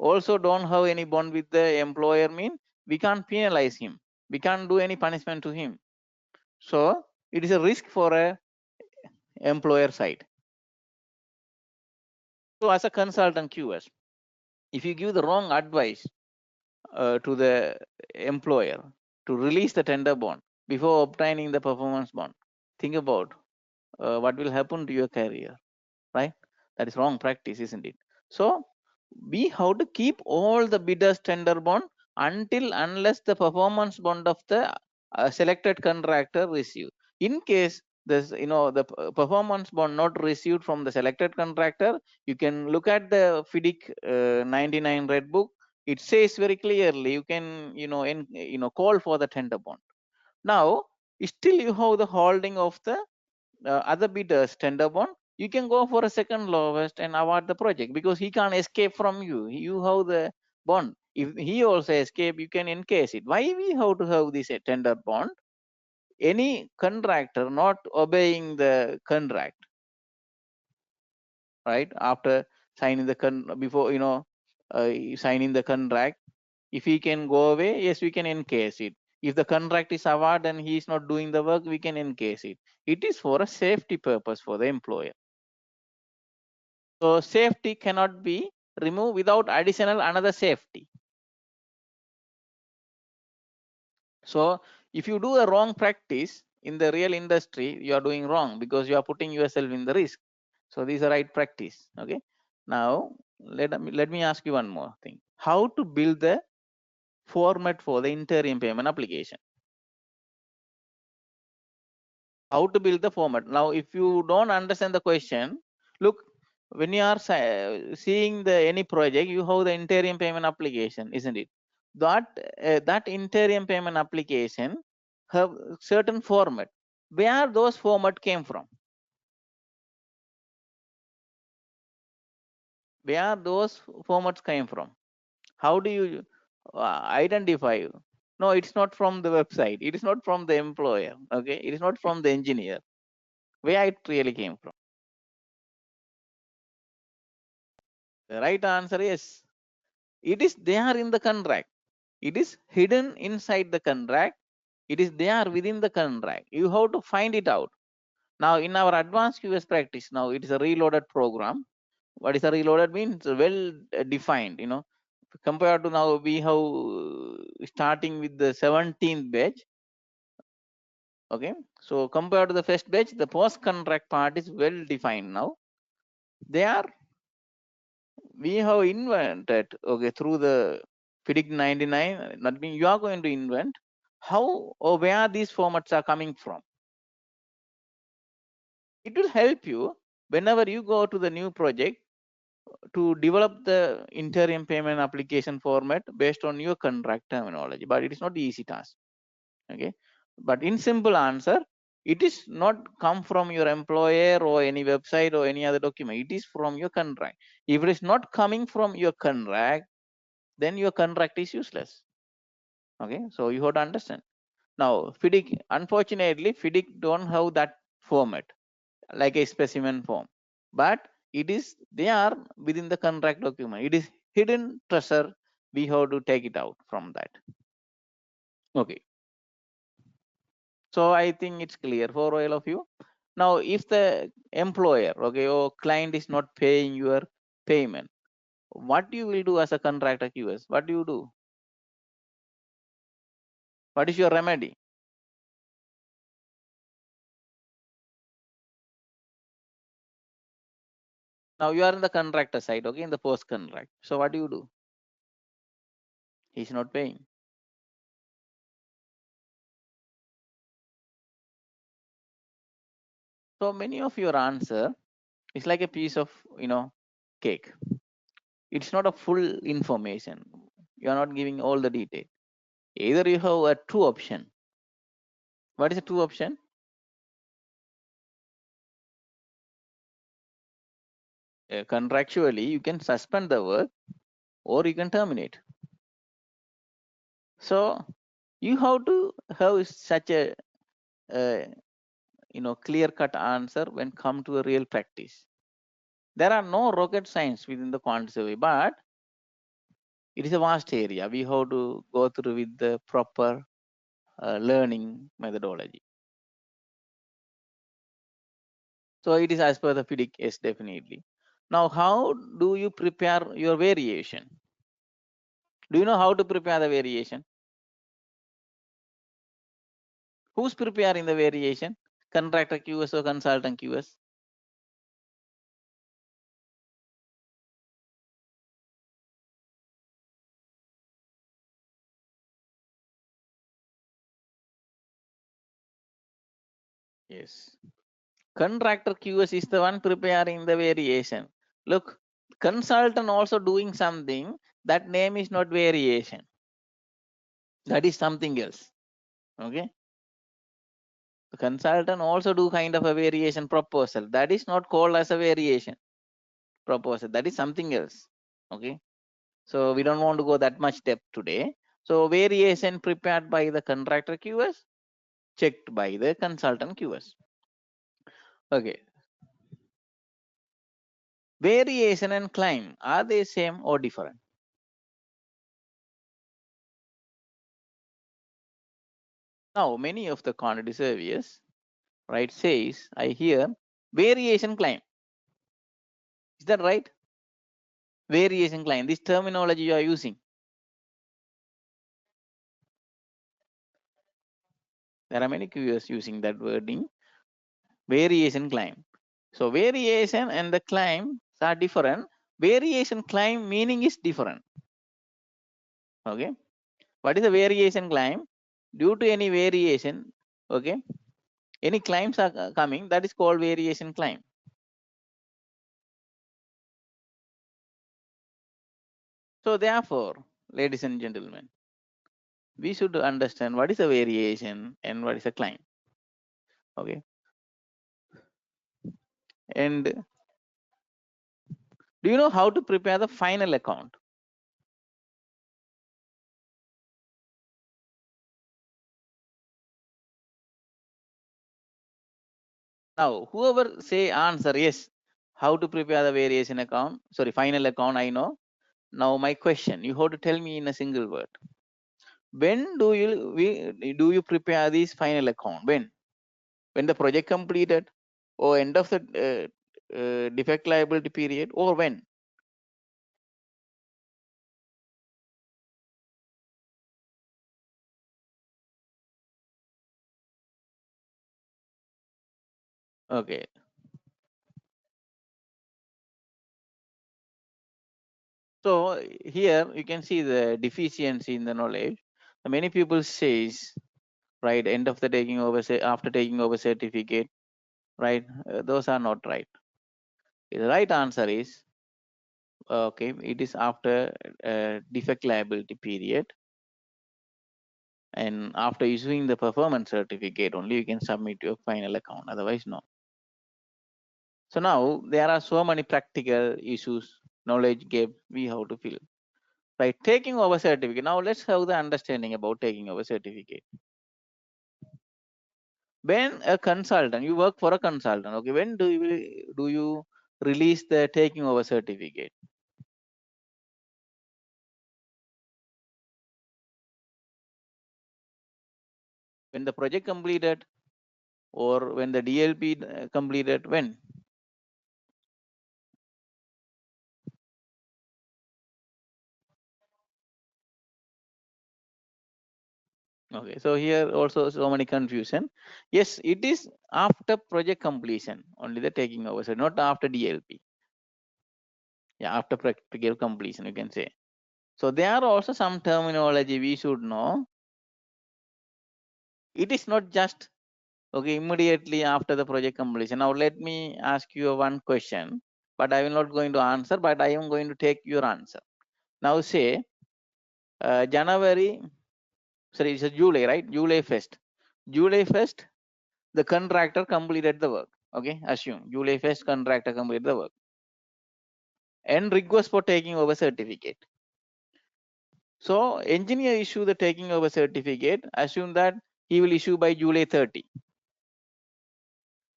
also don't have any bond with the employer, mean we can't penalize him, we can't do any punishment to him. So it is a risk for a employer side. So as a consultant QS, if you give the wrong advice to the employer to release the tender bond before obtaining the performance bond, think about what will happen to your career, right? That is wrong practice, isn't it? So we have to keep all the bidders tender bond unless the performance bond of the selected contractor receive. In case this, the performance bond not received from the selected contractor, you can look at the FIDIC 99 red book. It says very clearly you can, call for the tender bond. Now still you have the holding of the other bidders tender bond, you can go for a second lowest and award the project, because he can't escape from you. You have the bond. If he also escape, you can encase it. Why we have to have this tender bond? Any contractor not obeying the contract, right, after signing the before signing the contract, if he can go away, yes, we can encase it. If the contract is awarded and he is not doing the work, we can encase it. It is for a safety purpose for the employer. So safety cannot be removed without additional another safety. So if you do a wrong practice in the real industry, you are doing wrong because you are putting yourself in the risk. So this is the right practice. Okay. Now let me ask you one more thing. How to build the format for the interim payment application? How to build the format? Now if you don't understand the question, look, when you are seeing the any project, you have the interim payment application, isn't it? That interim payment application have certain format. Where those format came from? Where those formats came from? How do you identify? No, it's not from the website. It is not from the employer. Okay, it is not from the engineer. Where it really came from? The right answer is it is there in the contract. It is hidden inside the contract. It is there within the contract. You have to find it out. Now in our advanced QS practice, now it is a reloaded program. What is a reloaded means? Well defined, compared to now we have starting with the 17th batch. Okay, so compared to the first batch, the post contract part is well defined now. There we have invented, okay, through the FIDIC 99, that means you are going to invent how or where these formats are coming from. It will help you whenever you go to the new project to develop the interim payment application format based on your contract terminology, but it is not the easy task. Okay, but in simple answer, it is not come from your employer or any website or any other document. It is from your contract. If it is not coming from your contract, then your contract is useless. Okay, so you have to understand. Now FIDIC, unfortunately FIDIC don't have that format like a specimen form, but it is there within the contract document. It is hidden treasure. We have to take it out from that. Okay, so I think it's clear for all of you. Now if the employer, okay, or client is not paying your payment, what you will do as a contractor QS? What do you do? What is your remedy? Now you are in the contractor side, okay, in the post contract. So what do you do? He's not paying. So many of your answer is like a piece of cake. It's not a full information. You are not giving all the detail. Either you have a two option. What is a two option? Contractually, you can suspend the work or you can terminate. So you have to have such a clear cut answer when come to a real practice. There are no rocket science within the quantity survey, but it is a vast area. We have to go through with the proper learning methodology. So it is as per the FIDIC, yes, definitely. Now, how do you prepare your variation? Do you know how to prepare the variation? Who's preparing the variation? Contractor QS or consultant QS? Yes. Contractor QS is the one preparing the variation. Look, consultant also doing something. That name is not variation. That is something else. Okay. The consultant also do kind of a variation proposal. That is not called as a variation proposal. That is something else. Okay. So we don't want to go that much depth today. So variation prepared by the contractor QS, checked by the consultant QS. Okay. Variation and claim, are they same or different? Now many of the quantity surveyors, right, says I hear variation claim. Is that right? Variation claim, this terminology you are using. There are many QS using that wording, variation claim. So variation and the claim are different. Variation claim meaning is different. Okay. What is a variation claim? Due to any variation, okay, any claims are coming, that is called variation claim. So therefore, ladies and gentlemen, we should understand what is a variation and what is a claim. Okay. And do you know how to prepare the final account? Now, whoever say answer yes, how to prepare the variation account, sorry, final account, I know. Now my question, you have to tell me in a single word. When do you prepare this final account? When the project completed, or end of the defect liability period, or when? Okay. So here you can see the deficiency in the knowledge. Many people says, right, end of the taking over, say after taking over certificate, right? Those are not right. The right answer is, okay, it is after defect liability period, and after issuing the performance certificate only you can submit your final account, otherwise no. So now there are so many practical issues, knowledge gap we have to fill. Right, taking over certificate. Now let's have the understanding about taking over certificate. When a consultant, you work for a consultant, okay, when do you release the taking over certificate? When the project completed, or when the DLP completed? When? Okay, so here also so many confusion. Yes, it is after project completion only the taking over, so not after DLP. Yeah, after practical completion you can say. So there are also some terminology we should know. It is not just okay immediately after the project completion. Now let me ask you one question, but I will not going to answer, but I am going to take your answer. Now say January, sorry, it's a July, right? July 1st. July 1st, the contractor completed the work. Okay, assume July 1st contractor completed the work and request for taking over certificate. So engineer issue the taking over certificate, assume that he will issue by July 30.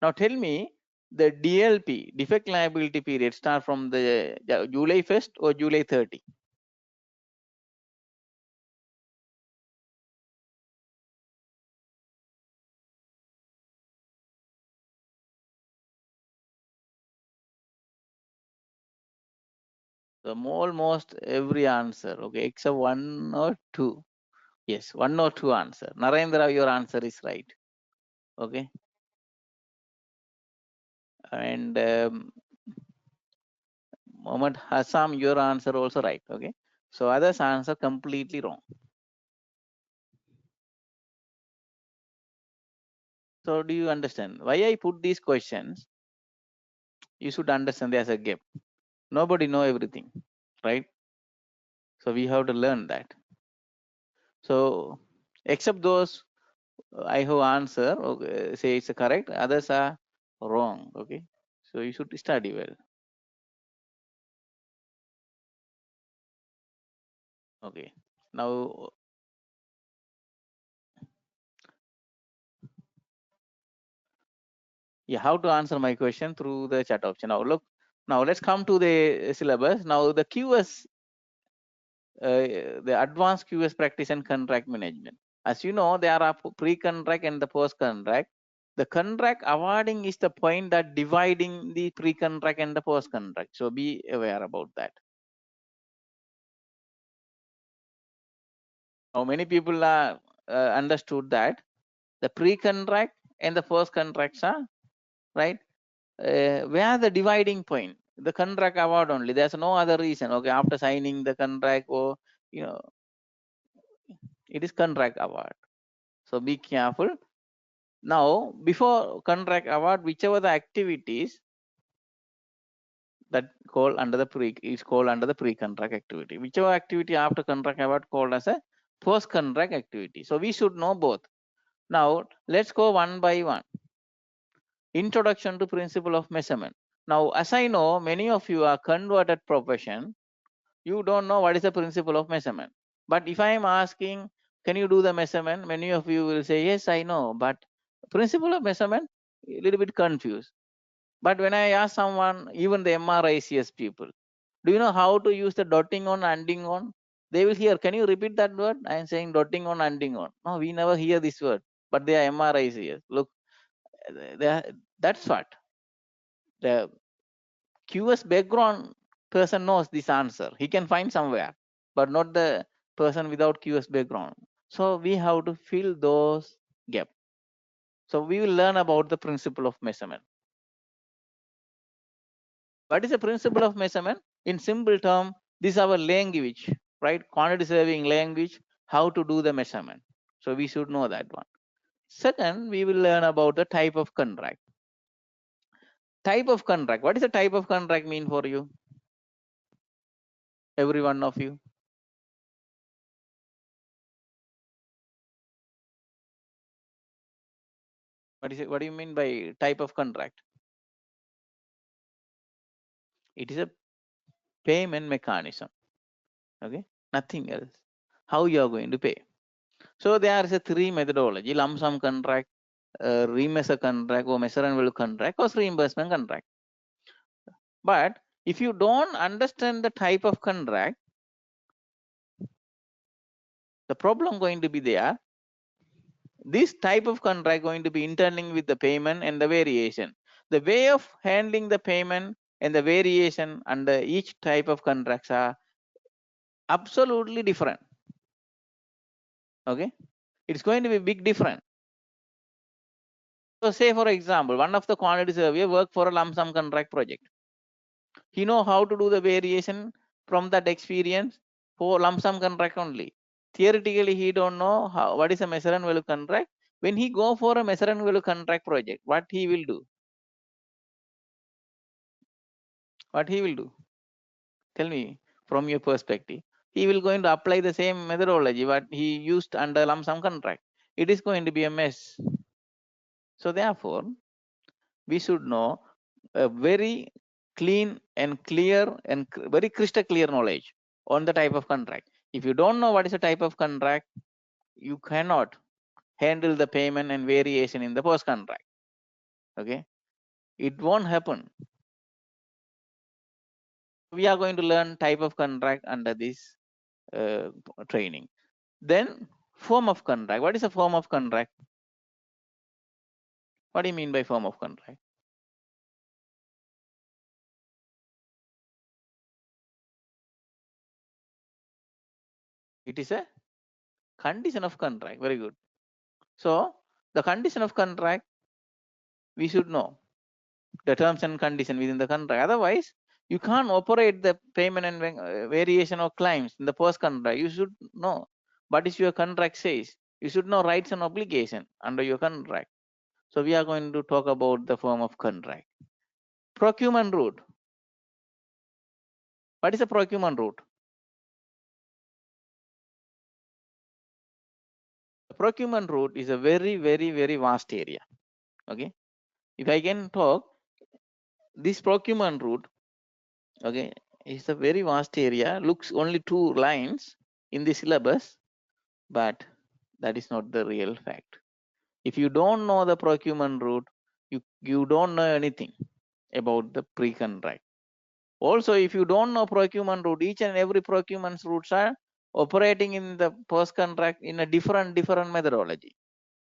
Now tell me, the DLP, defect liability period, start from the July 1st or July 30? So almost every answer, okay, except one or two. Yes, one or two answer. Narendra, your answer is right. Okay. And Mohammed Hassam, your answer also right. Okay. So others answer completely wrong. So do you understand why I put these questions? You should understand there's a gap. Nobody know everything, right? So we have to learn that. So except those I have answer, okay, say it's correct, others are wrong. Okay. So you should study well. Okay. Now, yeah, how to answer my question through the chat option. Now look, now let's come to the syllabus. Now the QS, the advanced QS practice and contract management. As you know, there are pre-contract and the post-contract. The contract awarding is the point that dividing the pre-contract and the post-contract. So be aware about that. How many people are understood that the pre-contract and the post-contracts are right? Where the dividing point? The contract award only. There's no other reason. Okay, after signing the contract, or it is contract award. So be careful. Now, before contract award, whichever the activities that call under the pre-contract activity. Whichever activity after contract award called as a post-contract activity. So we should know both. Now let's go one by one. Introduction to principle of measurement. Now, as I know, many of you are converted profession. You don't know what is the principle of measurement. But if I am asking, can you do the measurement? Many of you will say, yes, I know. But principle of measurement, a little bit confused. But when I ask someone, even the MRICS people, do you know how to use the dotting on, ending on? They will hear, can you repeat that word? I am saying dotting on, ending on. No, we never hear this word. But they are MRICS. Look, that's what. The QS background person knows this answer. He can find somewhere, but not the person without QS background. So we have to fill those gaps. So we will learn about the principle of measurement. What is the principle of measurement? In simple term, this is our language, right? Quantity surveying language, how to do the measurement. So we should know that one. Second, we will learn about the type of contract. Type of contract. What is the type of contract mean for you? Every one of you. What is it? What do you mean by type of contract? It is a payment mechanism. Okay, nothing else. How you are going to pay? So there is a three methodology: lump sum contract, remeasure contract, or measure and value contract, or reimbursement contract. But if you don't understand the type of contract, the problem going to be there. This type of contract going to be interlinked with the payment and the variation. The way of handling the payment and the variation under each type of contracts are absolutely different. Okay, it's going to be big different. So say for example, one of the quantity surveyor work for a lump sum contract project. He know how to do the variation from that experience for lump sum contract only. Theoretically, he don't know what is a measure and value contract. When he go for a measure and value contract project, what he will do? What he will do? Tell me from your perspective. He will going to apply the same methodology what he used under lump sum contract. It is going to be a mess. So therefore, we should know a very clean and clear and very crystal clear knowledge on the type of contract. If you don't know what is the type of contract, you cannot handle the payment and variation in the post contract. Okay, it won't happen. We are going to learn type of contract under this training. Then form of contract. What is a form of contract? What do you mean by form of contract? It is a condition of contract. Very good. So the condition of contract, we should know the terms and condition within the contract. Otherwise, you can't operate the payment and variation of claims in the post contract. You should know what is your contract says. You should know rights and obligation under your contract. So we are going to talk about the form of contract. Procurement route. What is a procurement route? The procurement route is a very, very, very vast area. Okay. If I can talk, this procurement route, okay, is a very vast area. Looks only 2 lines in the syllabus, but that is not the real fact. If you don't know the procurement route, you don't know anything about the pre-contract. Also, if you don't know procurement route, each and every procurement routes are operating in the post contract in a different methodology.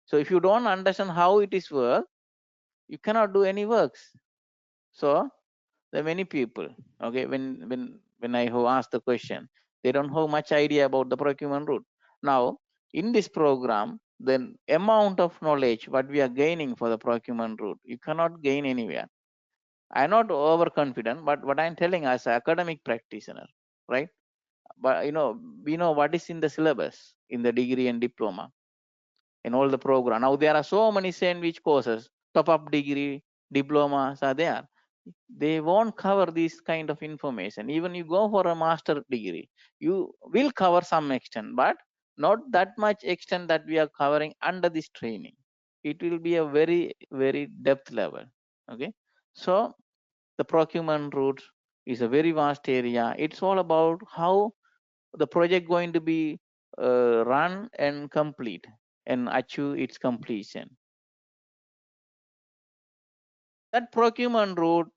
So if you don't understand how it is work, you cannot do any works. So there are many people, okay, when I have asked the question, they don't have much idea about the procurement route. Now in this program, the amount of knowledge what we are gaining for the procurement route, you cannot gain anywhere. I'm not overconfident, but what I'm telling as an academic practitioner, right? But we know what is in the syllabus in the degree and diploma in all the program. Now there are so many sandwich courses, top-up degree, diplomas are there. They won't cover this kind of information. Even you go for a master degree, you will cover some extent, but not that much extent that we are covering under this training. It will be a very, very depth level. Okay. So the procurement route is a very vast area. It's all about how the project going to be run and complete and achieve its completion. That procurement route,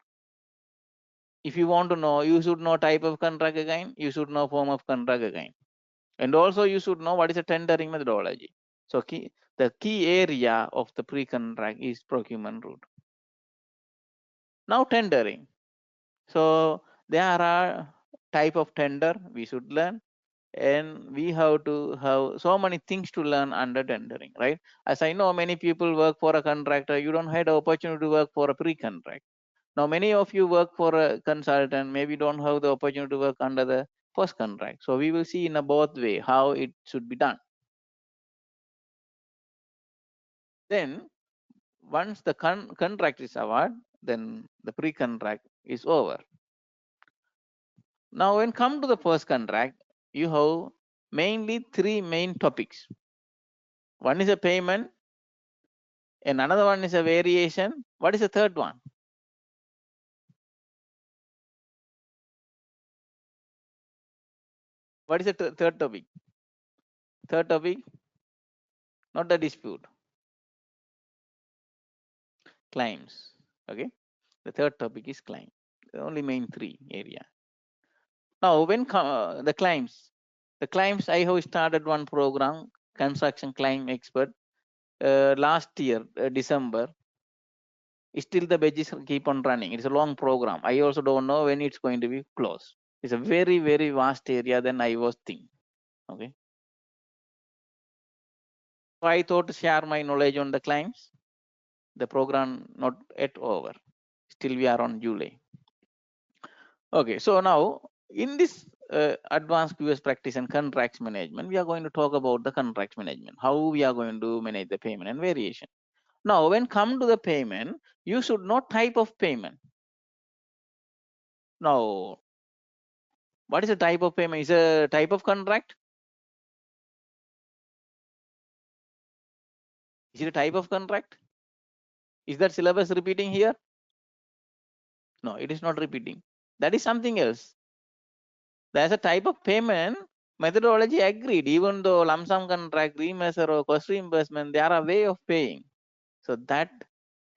if you want to know, you should know type of contract again, you should know form of contract again, and also you should know what is a tendering methodology. So the key area of the pre-contract is procurement route. Now tendering. So there are type of tender we should learn, and we have to have so many things to learn under tendering, right? As I know, many people work for a contractor, you don't have the opportunity to work for a pre-contract. Now many of you work for a consultant, maybe don't have the opportunity to work under the post contract. So we will see in a both way how it should be done. Then once the contract is awarded, then the pre-contract is over. Now when come to the post contract, you have mainly three main topics. One is a payment, and another one is a variation. What is the third one? What is the third topic? Third topic, not the dispute, claims. Okay, the third topic is claim. The only main three area. Now when the claims, I have started one program, construction claim expert, last year December. Still the badges keep on running. It's a long program. I also don't know when it's going to be closed. It's a very, very vast area than I was thinking. Okay. So I thought to share my knowledge on the claims. The program not yet over. Still we are on July. Okay, so now in this advanced QS practice and contracts management, we are going to talk about the contracts management, how we are going to manage the payment and variation. Now, when come to the payment, you should know type of payment. Now, what is the type of payment? Is a type of contract? Is it a type of contract? Is that syllabus repeating here? No, it is not repeating. That is something else. There's a type of payment methodology agreed, even though lump sum contract, remeasure or cost reimbursement, there are a way of paying. So that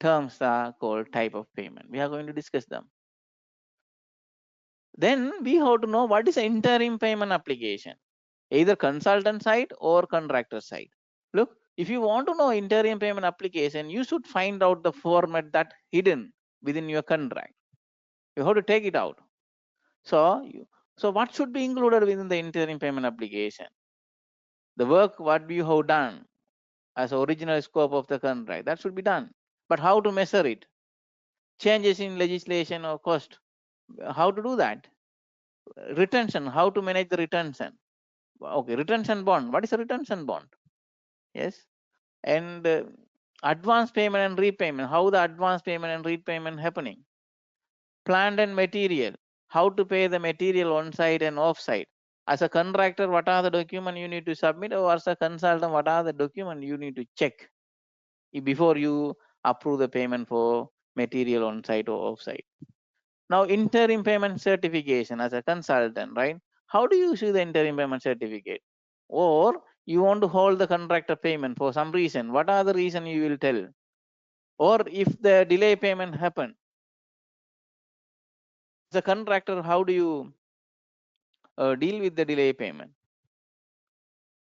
terms are called type of payment. We are going to discuss them. Then we have to know what is an interim payment application, either consultant side or contractor side. Look, if you want to know interim payment application, you should find out the format that hidden within your contract. You have to take it out. So what should be included within the interim payment application? The work what you have done as original scope of the contract, that should be done. But how to measure it? Changes in legislation or cost, how to do that? Retention, how to manage the retention? Okay, retention bond, what is a retention bond? Yes. And advance payment and repayment, how the advance payment and repayment happening? Plant and material, how to pay the material on site and off site? As a contractor, what are the documents you need to submit, or as a consultant, what are the documents you need to check before you approve the payment for material on site or off site? Now interim payment certification, as a consultant, right? How do you issue the interim payment certificate? Or you want to hold the contractor payment for some reason, what are the reason you will tell? Or if the delay payment happen, the contractor, how do you deal with the delay payment?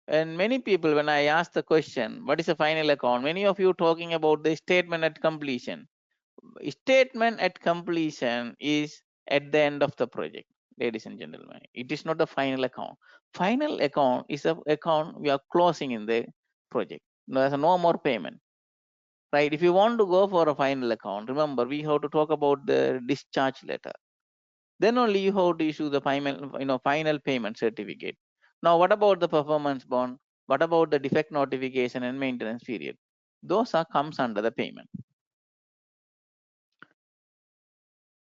And many people, when I ask the question, what is the final account? Many of you talking about the statement at completion. statement at completion is at the end of the project, ladies and gentlemen. It is not the final account. Final account is a account we are closing in the project. There's no more payment, right? If you want to go for a final account, remember we have to talk about the discharge letter. Then only you have to issue the final payment certificate. Now, what about the performance bond? What about the defect notification and maintenance period? Those are comes under the payment.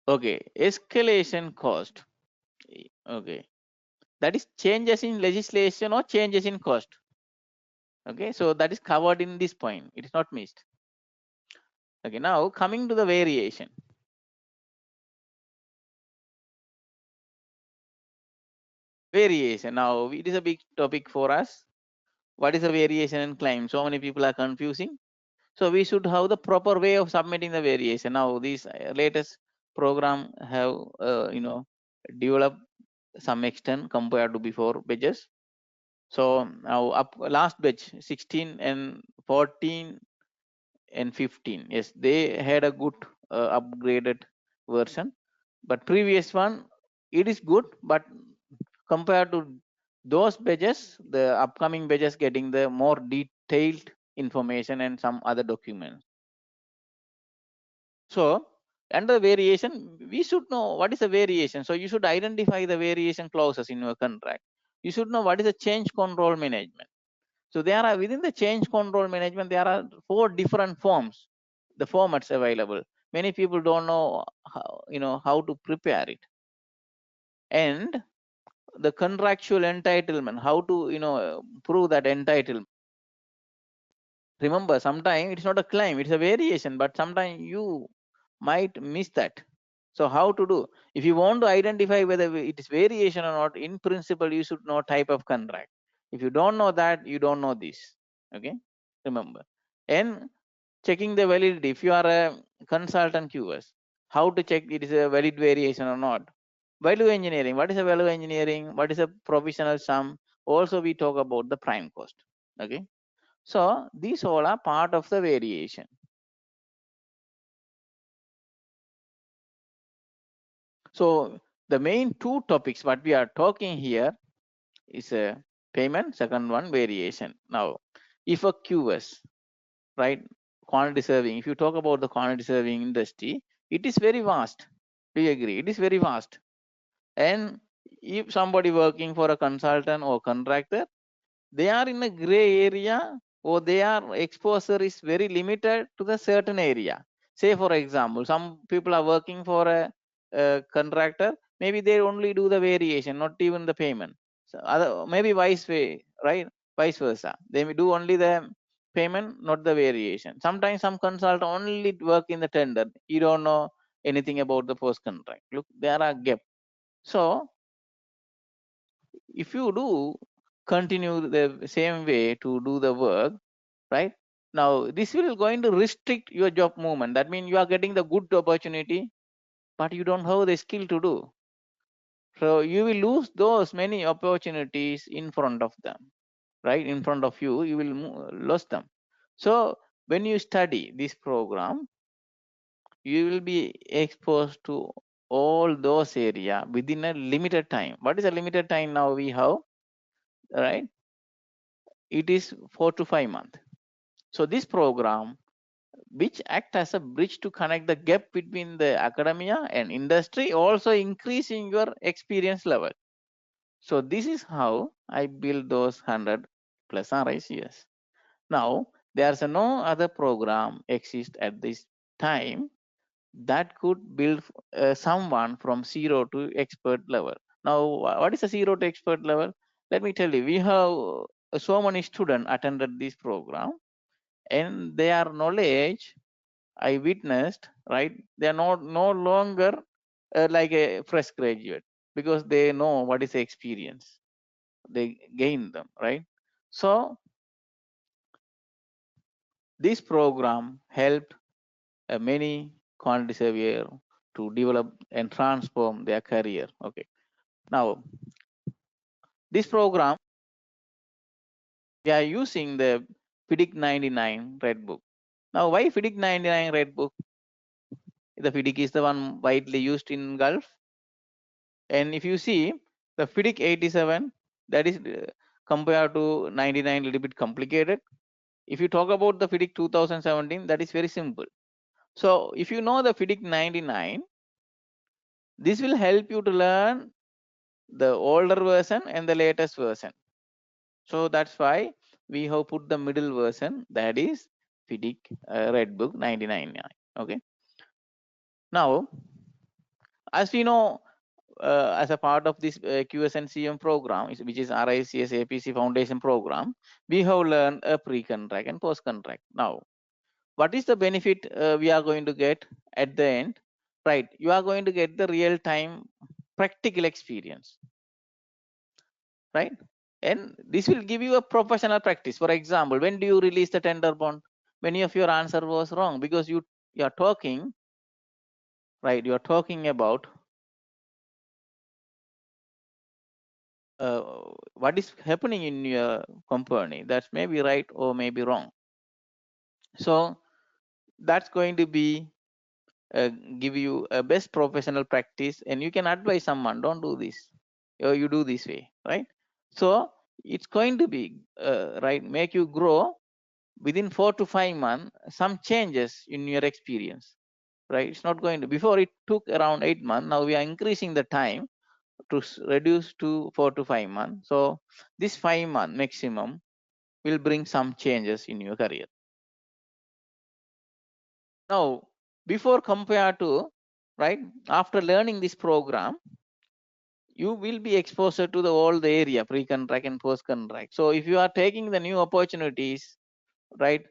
Okay, escalation cost. Okay, that is changes in legislation or changes in cost. Okay, so that is covered in this point. It is not missed. Okay, now coming to the variation. Variation. Now it is a big topic for us. What is a variation and claim? So many people are confusing. So we should have the proper way of submitting the variation. Now these latest program have developed some extent compared to before batches. So now up last batch 16 and 14 and 15, yes, they had a good upgraded version, but previous one it is good, but compared to those batches, the upcoming batches getting the more detailed information and some other documents. So under variation, we should know what is a variation. So you should identify the variation clauses in your contract. You should know what is a change control management. So there are within the change control management, there are 4 different forms, the formats available. Many people don't know how to prepare it. And the contractual entitlement, how to prove that entitlement. Remember, sometimes it's not a claim, it's a variation, but sometimes you might miss that. So how to do? If you want to identify whether it is variation or not, in principle, you should know type of contract. If you don't know that, you don't know this. Okay, remember. And checking the validity. If you are a consultant QS, how to check it is a valid variation or not? Value engineering. What is a value engineering? What is a provisional sum? Also, we talk about the prime cost. Okay. So these all are part of the variation. So the main 2 topics what we are talking here is a payment, second one variation. Now, if a QS, right, quantity surveying, if you talk about the quantity surveying industry, it is very vast. Do you agree? It is very vast. And if somebody working for a consultant or contractor, they are in a gray area or their exposure is very limited to the certain area. Say for example, some people are working for a contractor, maybe they only do the variation, not even the payment. So other, maybe vice way, right? Vice versa. They may do only the payment, not the variation. Sometimes some consultant only work in the tender. You don't know anything about the post contract. Look, there are gaps. So if you do continue the same way to do the work, right? Now this will going to restrict your job movement. That means you are getting the good opportunity, but you don't have the skill to do. So you will lose those many opportunities in front of them, right? In front of you, you will lose them. So when you study this program, you will be exposed to all those area within a limited time. What is a limited time now we have, right? It is 4 to 5 months. So this program, which act as a bridge to connect the gap between the academia and industry, also increasing your experience level. So this is how I build those 100 plus RICS. Now there's no other program exist at this time that could build someone from zero to expert level. Now what is a zero to expert level? Let me tell you, we have so many students attended this program, and their knowledge I witnessed, right? They are not no longer like a fresh graduate, because they know what is the experience. They gain them, right? So this program helped many quantity surveyor to develop and transform their career. Okay. Now this program, we are using the FIDIC 99 Red Book. Now why FIDIC 99 Red Book? The FIDIC is the one widely used in Gulf. And if you see the FIDIC 87, that is compared to 99 a little bit complicated. If you talk about the FIDIC 2017, that is very simple. So if you know the FIDIC 99, this will help you to learn the older version and the latest version. So that's why we have put the middle version, that is FIDIC Red Book 99. Okay. Now, as we know, as a part of this QS&CM program, which is RICS APC Foundation Program, we have learned a pre-contract and post-contract. Now, what is the benefit we are going to get at the end? Right, you are going to get the real-time practical experience, right? And this will give you a professional practice. For example, when do you release the tender bond? Many of your answer was wrong because you are talking, right? You are talking about what is happening in your company. That's maybe right or maybe wrong. So that's going to be give you a best professional practice, and you can advise someone, don't do this, or you do this way, right? So it's going to be right, make you grow within 4 to 5 months, some changes in your experience, right? It's not going to, before it took around 8 months, now we are increasing the time to reduce to 4 to 5 months. So this 5 month maximum will bring some changes in your career. Now, before compared to, right, after learning this program, you will be exposed to the all the area, pre-contract and post-contract. So if you are taking the new opportunities, right,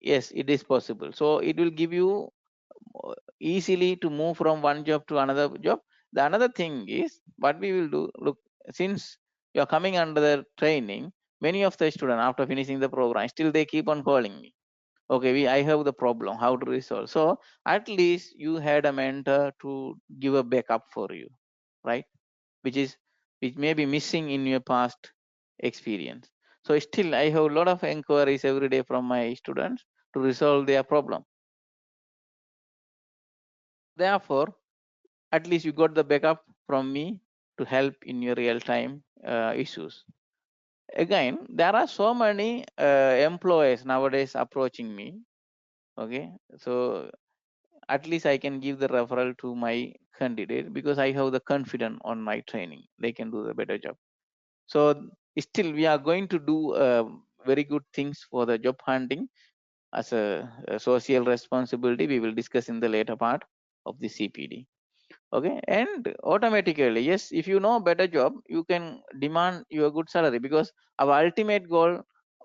yes, it is possible. So it will give you easily to move from one job to another job. The another thing is what we will do, look, since you are coming under the training, many of the students after finishing the program, still they keep on calling me. Okay, I have the problem, how to resolve. So at least you had a mentor to give a backup for you, right? Which may be missing in your past experience. So still I have a lot of inquiries every day from my students to resolve their problem. Therefore, at least you got the backup from me to help in your real-time issues. Again, there are so many employers nowadays approaching me. Okay, so at least I can give the referral to my candidate because I have the confidence on my training. They can do the better job. So still we are going to do very good things for the job hunting as a social responsibility. We will discuss in the later part of the CPD. Okay, and automatically, yes, if you know better job, you can demand your good salary, because our ultimate goal,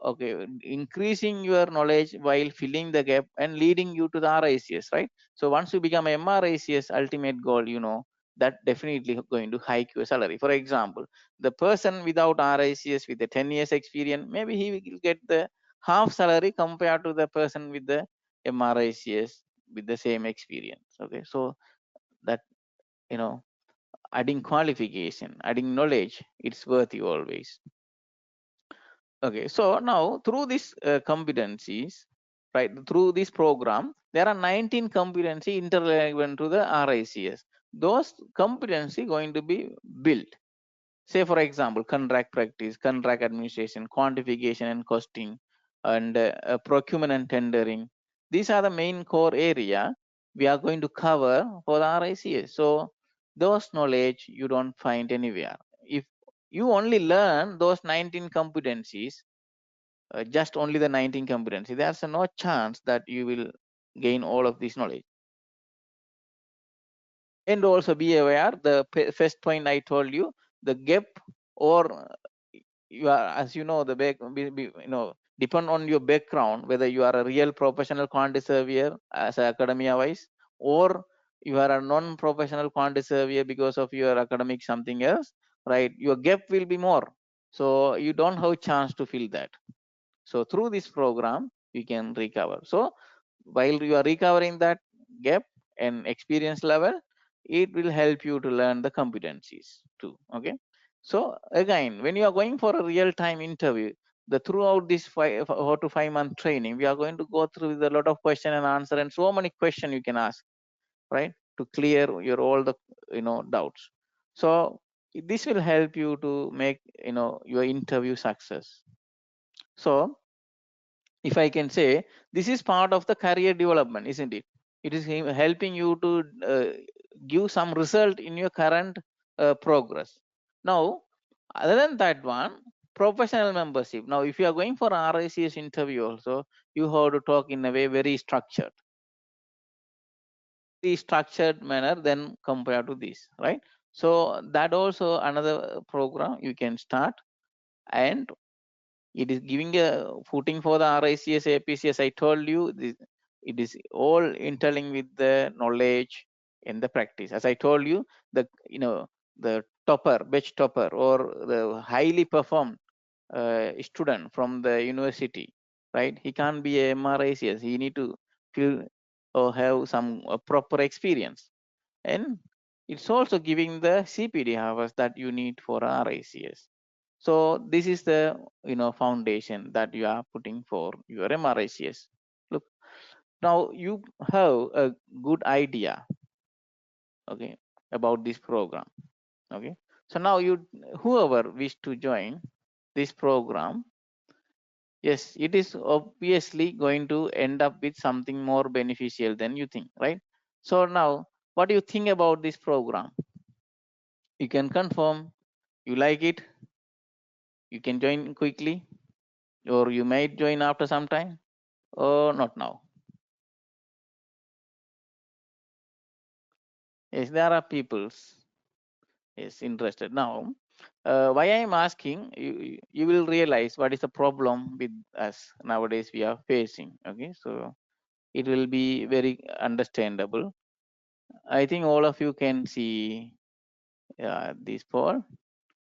okay, increasing your knowledge while filling the gap and leading you to the RICS, right? So once you become MRICS, ultimate goal, you know, that definitely going to hike your salary. For example, the person without RICS with the 10 years experience, maybe he will get the half salary compared to the person with the MRICS with the same experience. Okay, so that, you know, adding qualification, adding knowledge, it's worthy always. Okay, so now through these competencies, right, through this program, there are 19 competency interrelevant to the RICS. Those competency going to be built. Say for example, contract practice, contract administration, quantification and costing, and procurement and tendering. These are the main core area we are going to cover for the RICS. So those knowledge you don't find anywhere. If you only learn those 19 competencies, just only the 19 competencies, there's no chance that you will gain all of this knowledge. And also be aware, the first point I told you, the gap, or you are, as you know, the back, you know, depend on your background, whether you are a real professional quantity surveyor as academia wise, or you are a non-professional quantity surveyor because of your academic something else, right? Your gap will be more, so you don't have a chance to fill that. So through this program you can recover. So while you are recovering that gap and experience level, it will help you to learn the competencies too. Okay, so again, when you are going for a real-time interview, the throughout this 4 to 5 month training, we are going to go through with a lot of question and answer, and so many questions you can ask, right? To clear your all the doubts. So this will help you to make your interview success. So if I can say, this is part of the career development, isn't it? It is helping you to give some result in your current progress. Now, other than that one, professional membership. Now, if you are going for RICS interview also, you have to talk in a way very structured, manner than compared to this, right? So that also another program you can start, and it is giving a footing for the RICS APC. As I told you, it is all interlinked with the knowledge and the practice. As I told you, the the batch topper, or the highly performed student from the university, right? He can't be a MRICS. He need to feel or have some proper experience, and it's also giving the CPD hours that you need for RICS. So this is the foundation that you are putting for your MRICS. Look, now you have a good idea, okay, about this program. Okay, so now whoever wish to join this program, yes, it is obviously going to end up with something more beneficial than you think, right? So now, what do you think about this program? You can confirm you like it, you can join quickly, or you might join after some time, or not now. Yes, there are peoples is interested. Now, why I am asking, you will realize what is the problem with us nowadays we are facing. Okay, so it will be very understandable. I think all of you can see this poll.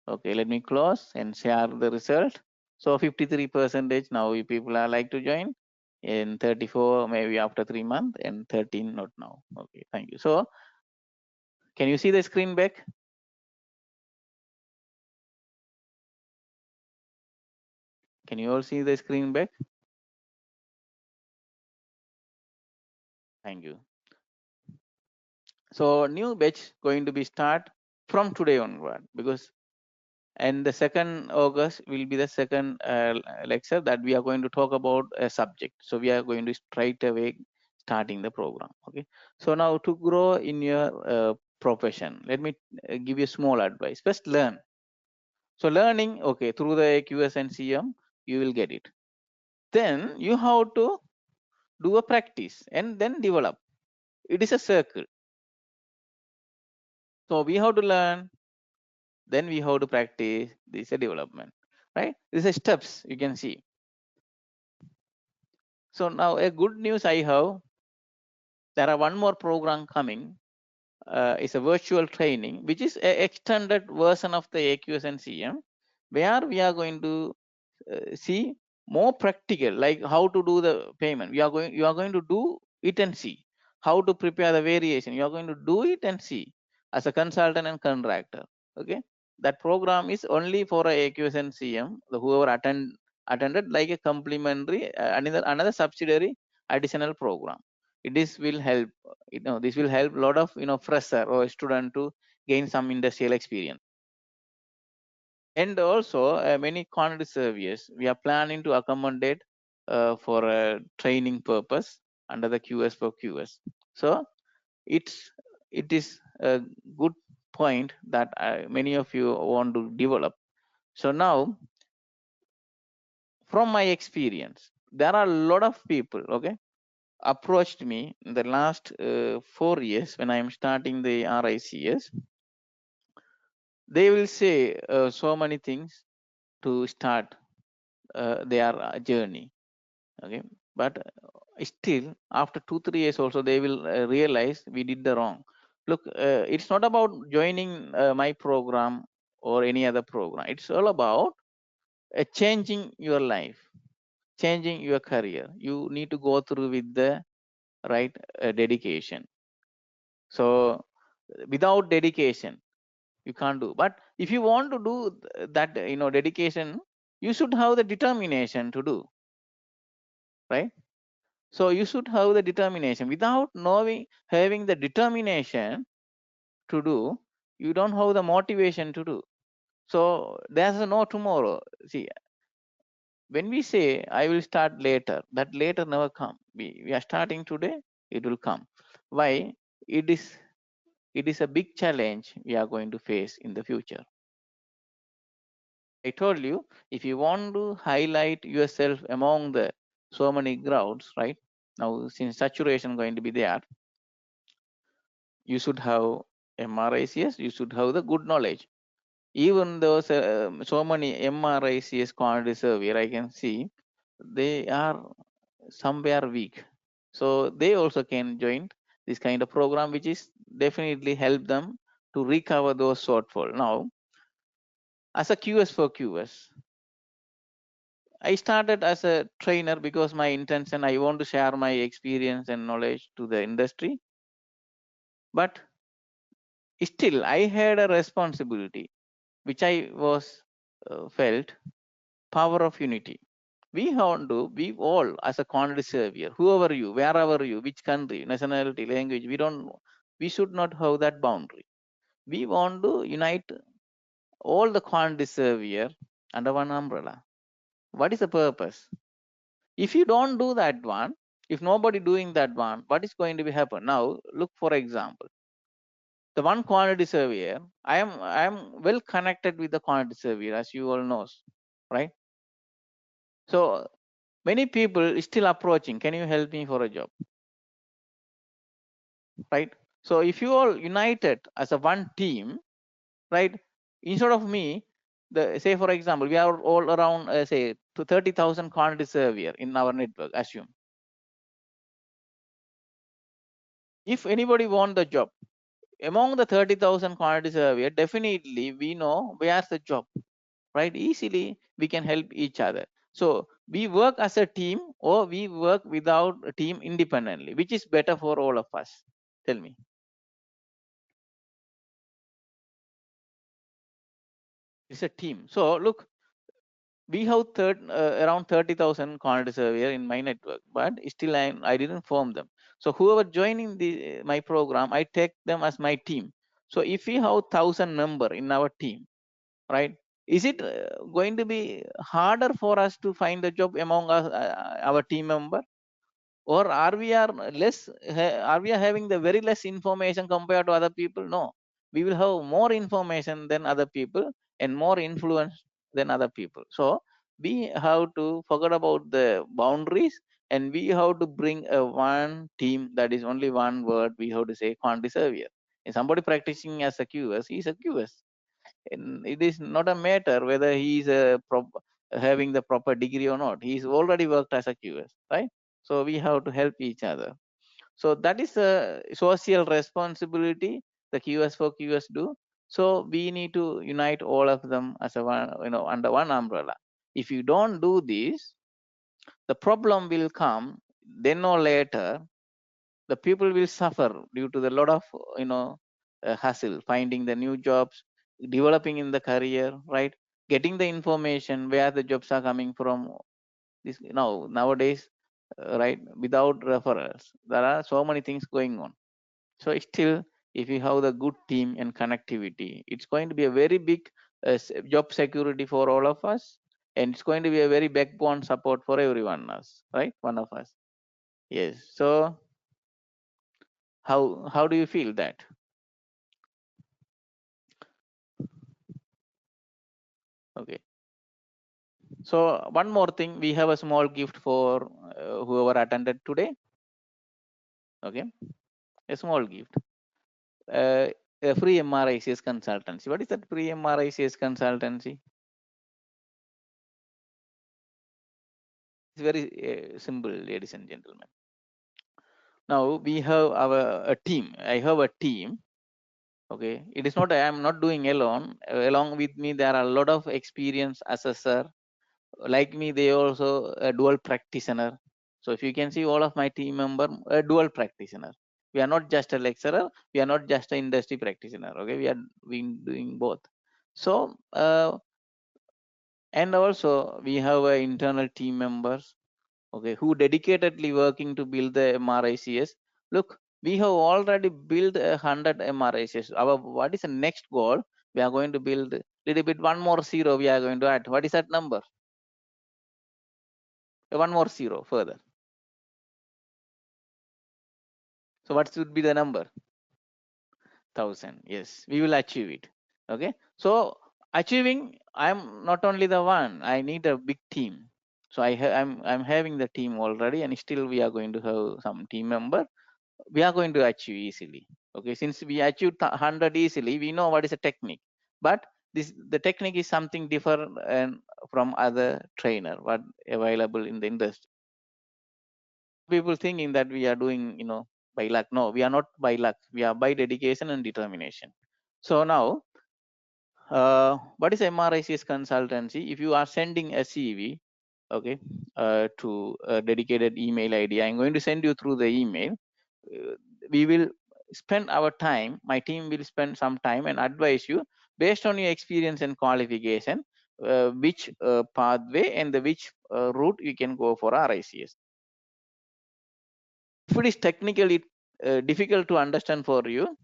Okay, let me close and share the result. So 53 percentage now people are like to join, and 34 maybe after 3 months, and 13 not now. Okay, thank you. So can you see the screen back? Can you all see the screen back? Thank you. So new batch going to be start from today onward, because and the 2nd August will be the second lecture that we are going to talk about a subject. So we are going to straight away starting the program. Okay. So now to grow in your profession, let me give you small advice. First, learn. So learning, okay, through the QS and CM, you will get it. Then you have to do a practice and then develop. It is a circle. So we have to learn, then we have to practice. This is a development, right? These are steps you can see. So now a good news I have, there are one more program coming. It's a virtual training, which is an extended version of the AQS and CM, where we are going to see more practical, like how to do the payment. You are going to do it and see how to prepare the variation. You are going to do it and see as a consultant and contractor. Okay, that program is only for a AQS and CM. Whoever attended like a complementary another subsidiary additional program. This will help. This will help a lot of fresher or student to gain some industrial experience. And also many quantity surveyors we are planning to accommodate for a training purpose under the QS4QS. So it is a good point that many of you want to develop. So now, from my experience, there are a lot of people, okay, approached me in the last 4 years when I am starting the RICS. They will say so many things to start their journey. Okay, but still after 2-3 years also they will realize we did the wrong. Look, it's not about joining my program or any other program. It's all about changing your life, changing your career. You need to go through with the right dedication. So without dedication you can't do. But if you want to do that dedication, you should have the determination to do, right? So you should have the determination. Without knowing, having the determination to do, you don't have the motivation to do. So there's no tomorrow. See, when we say I will start later, that later never come. We are starting today, it will come. Why? It is a big challenge we are going to face in the future. I told you, if you want to highlight yourself among the so many crowds, right? Now, since saturation going to be there, you should have MRICS, you should have the good knowledge. Even those so many MRICS quantity surveyor, I can see they are somewhere weak. So they also can join this kind of program, which is definitely help them to recover those shortfall. Now, as a QS4QS, I started as a trainer because my intention, I want to share my experience and knowledge to the industry. But still, I had a responsibility, which I was felt, power of unity. We all as a quantity surveyor, whoever you, wherever you, which country, nationality, language, we should not have that boundary. We want to unite all the quantity surveyor under one umbrella. What is the purpose? If you don't do that one, if nobody doing that one, what is going to be happen? Now, look for example, the one quantity surveyor, I am well connected with the quantity surveyor, as you all knows, right? So many people still approaching, can you help me for a job, right? So if you all united as a one team, right, instead of me, the say for example, we are all around say to 30,000 quantity surveyor in our network, assume. If anybody want the job among the 30,000 quantity surveyor, definitely we know where's the job, right? Easily we can help each other. So we work as a team or we work without a team independently, which is better for all of us? Tell me. It's a team. So look, we have around 30,000 quantity surveyor in my network, but still I didn't form them. So whoever joining my program, I take them as my team. So if we have 1,000 member in our team, right? Is it going to be harder for us to find a job among us, our team member, or are we having the very less information compared to other people? No, we will have more information than other people and more influence than other people. So we have to forget about the boundaries and we have to bring a one team, that is only one word we have to say, quantity surveyor. And somebody practicing as a QS, he is a QS. And it is not a matter whether he is having the proper degree or not. He's already worked as a QS, right? So we have to help each other. So that is a social responsibility the QS4QS do. So we need to unite all of them as a one, under one umbrella. If you don't do this, the problem will come then or later. The people will suffer due to the lot of hassle finding the new jobs, developing in the career, right? Getting the information where the jobs are coming from. This nowadays, right, without referrals, there are so many things going on. So still, if you have the good team and connectivity, it's going to be a very big job security for all of us, and it's going to be a very backbone support for everyone else, right? One of us. Yes. So how do you feel that? Okay. So one more thing, we have a small gift for whoever attended today. Okay, a small gift. A free MRICS consultancy. What is that free MRICS consultancy? It's very simple, ladies and gentlemen. Now we have a team. I have a team. Okay, it is not I am not doing alone. Along with me, there are a lot of experienced assessor. Like me, they also a dual practitioner. So if you can see all of my team member, a dual practitioner. We are not just a lecturer. We are not just an industry practitioner. Okay, we are doing both. So and also we have internal team members okay, who dedicatedly working to build the MRICS. Look, we have already built 100 MRICS. Our what is the next goal? We are going to build little bit, one more zero we are going to add. What is that number? One more zero further. So what should be the number? 1,000. Yes, we will achieve it. Okay. So achieving, I'm not only the one. I need a big team. So I'm having the team already, and still we are going to have some team member. We are going to achieve easily. Okay. Since we achieved 100 easily, we know what is a technique. But the technique is something different and from other trainer what available in the industry. People thinking that we are doing, by luck. No, we are not by luck. We are by dedication and determination. So now, what is MRICS consultancy? If you are sending a CV, okay, to a dedicated email ID, I'm going to send you through the email. We will spend our time. My team will spend some time and advise you based on your experience and qualification, which pathway and the which route you can go for RICS. If it is technically difficult to understand for you,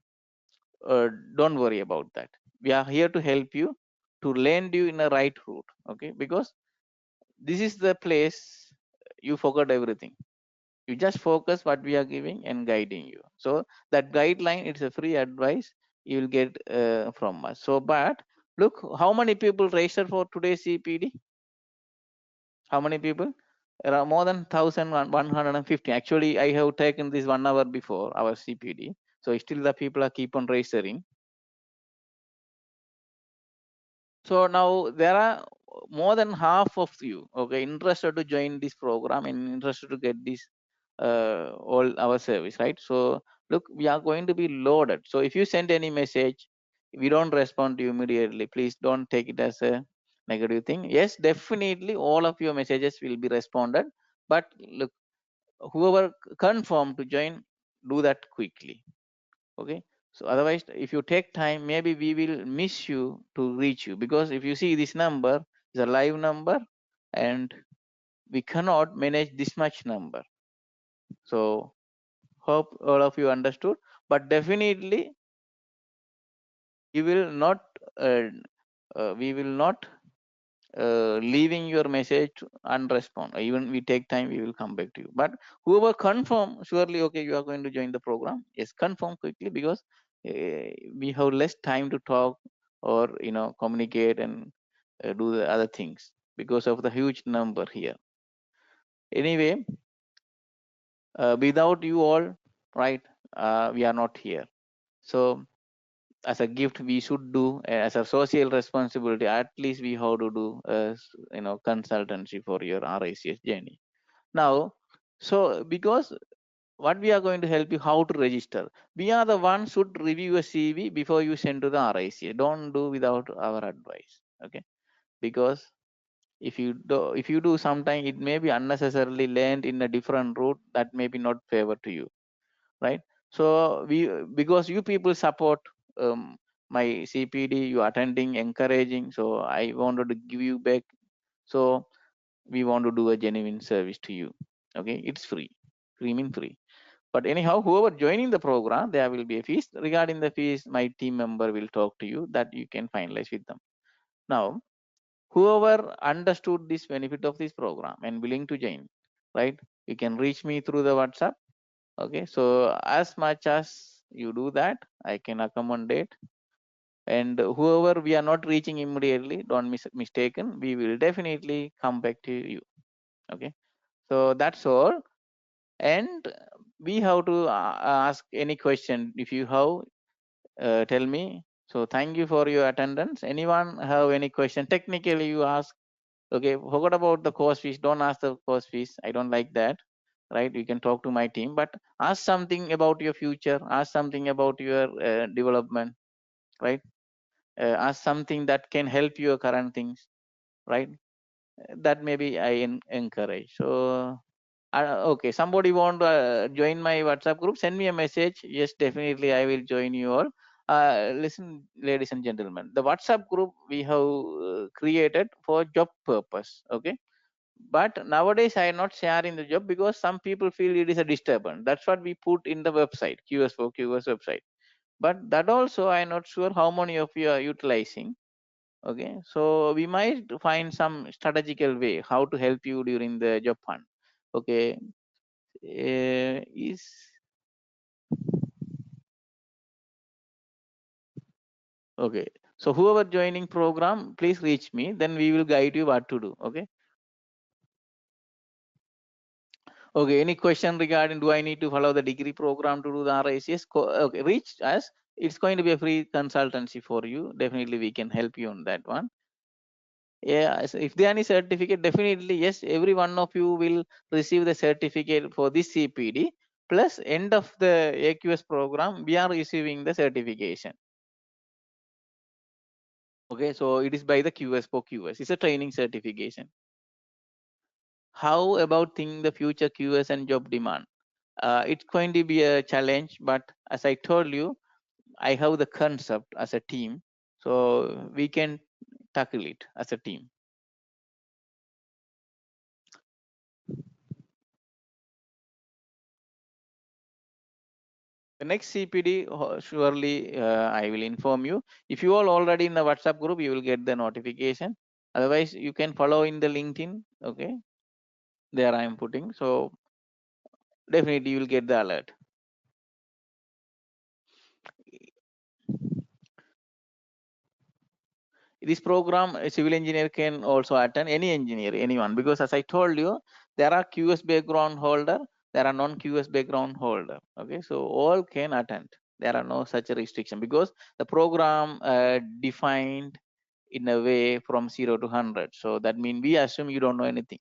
don't worry about that. We are here to help you, to land you in a right route. Okay, because this is the place you forgot everything. You just focus what we are giving and guiding you. So that guideline, it's a free advice you will get from us. So, but look, how many people registered for today's CPD? How many people? Around more than 1,150. Actually, I have taken this 1 hour before our CPD. So still the people are keep on registering. So now there are more than half of you, okay, interested to join this program and interested to get this all our service, right? So look, we are going to be loaded. So if you send any message, we don't respond to you immediately. Please don't take it as a negative thing. Yes, definitely all of your messages will be responded. But look, whoever confirm to join, do that quickly. Okay. So otherwise, if you take time, maybe we will miss you to reach you, because if you see this number is a live number and we cannot manage this much number. So hope all of you understood, but definitely you will not we will not leaving your message unrespond. Even we take time, we will come back to you. But whoever confirm, surely, okay, you are going to join the program. Yes, confirm quickly, because we have less time to talk or communicate and do the other things because of the huge number here. Anyway, without you all, right, we are not here. So as a gift we should do, as a social responsibility, at least we have to do consultancy for your RICS journey. Now, so because what we are going to help you how to register, we are the ones should review a CV before you send to the RICS. Don't do without our advice. Okay, because if you do sometime, it may be unnecessarily land in a different route that may be not favor to you, right? So because you people support my CPD, you attending, encouraging, so I wanted to give you back. So we want to do a genuine service to you. Okay, it's free mean free. But anyhow, whoever joining the program, there will be a fees. Regarding the fees, my team member will talk to you, that you can finalize with them. Now, whoever understood this benefit of this program and willing to join, right, you can reach me through the WhatsApp. Okay, so as much as you do that, I can accommodate. And whoever we are not reaching immediately, don't mistaken, we will definitely come back to you. Okay, so that's all. And we have to ask any question. If you have, tell me. So thank you for your attendance. Anyone have any question? Technically you ask, okay, forgot about the course fees, don't ask the course fees, I don't like that, right? You can talk to my team, but ask something about your future, ask something about your development, right? Ask something that can help your current things, right? That maybe I encourage. So okay, somebody want to join my WhatsApp group, send me a message. Yes, definitely I will join you all. Listen, ladies and gentlemen, the WhatsApp group we have created for job purpose. Okay, But nowadays I am not sharing the job because some people feel it is a disturbance. That's what we put in the website, QS4QS website. But that also I am not sure how many of you are utilizing. Okay, so we might find some strategical way how to help you during the job hunt. Okay, is okay. So whoever joining program, please reach me. Then we will guide you what to do. Okay. Okay. Any question regarding do I need to follow the degree program to do the RICS? Okay, reach us. It's going to be a free consultancy for you. Definitely, we can help you on that one. Yeah, so if there any certificate, definitely yes. Every one of you will receive the certificate for this CPD. Plus, end of the AQS program, we are receiving the certification. Okay, so it is by the QS4QS. It's a training certification. How about think the future QS and job demand? It's going to be a challenge, but as I told you, I have the concept as a team, so we can tackle it as a team. The next CPD, surely I will inform you. If you all already in the WhatsApp group, you will get the notification. Otherwise, you can follow in the LinkedIn. Okay, there I am putting. So definitely you will get the alert. This program, a civil engineer can also attend, any engineer, anyone, because as I told you, there are QS background holder, there are non-QS background holder. Okay, so all can attend. There are no such restriction because the program defined in a way from 0 to 100. So that means we assume you don't know anything.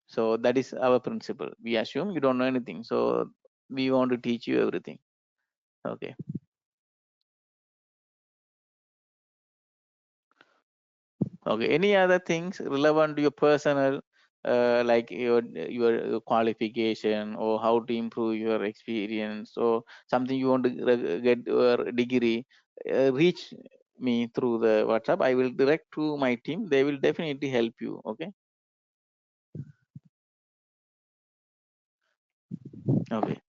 So that is our principle. We assume you don't know anything. So we want to teach you everything. Okay. Okay, any other things relevant to your personal, like your qualification or how to improve your experience or something you want to get your degree, reach me through the WhatsApp. I will direct to my team. They will definitely help you. Okay. Okay.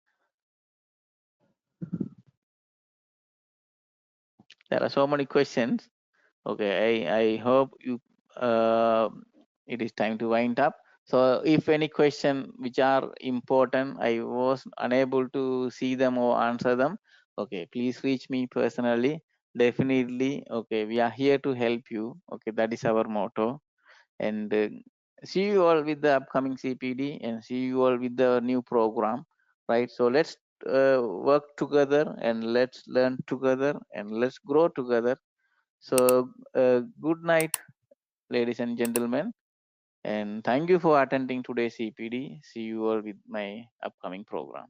There are so many questions. Okay, I hope you it is time to wind up. So if any question which are important, I was unable to see them or answer them, okay, please reach me personally. Definitely, okay, we are here to help you. Okay, that is our motto. And see you all with the upcoming CPD and see you all with the new program, right? So let's work together and let's learn together and let's grow together. So, good night, ladies and gentlemen, and thank you for attending today's CPD. See you all with my upcoming program.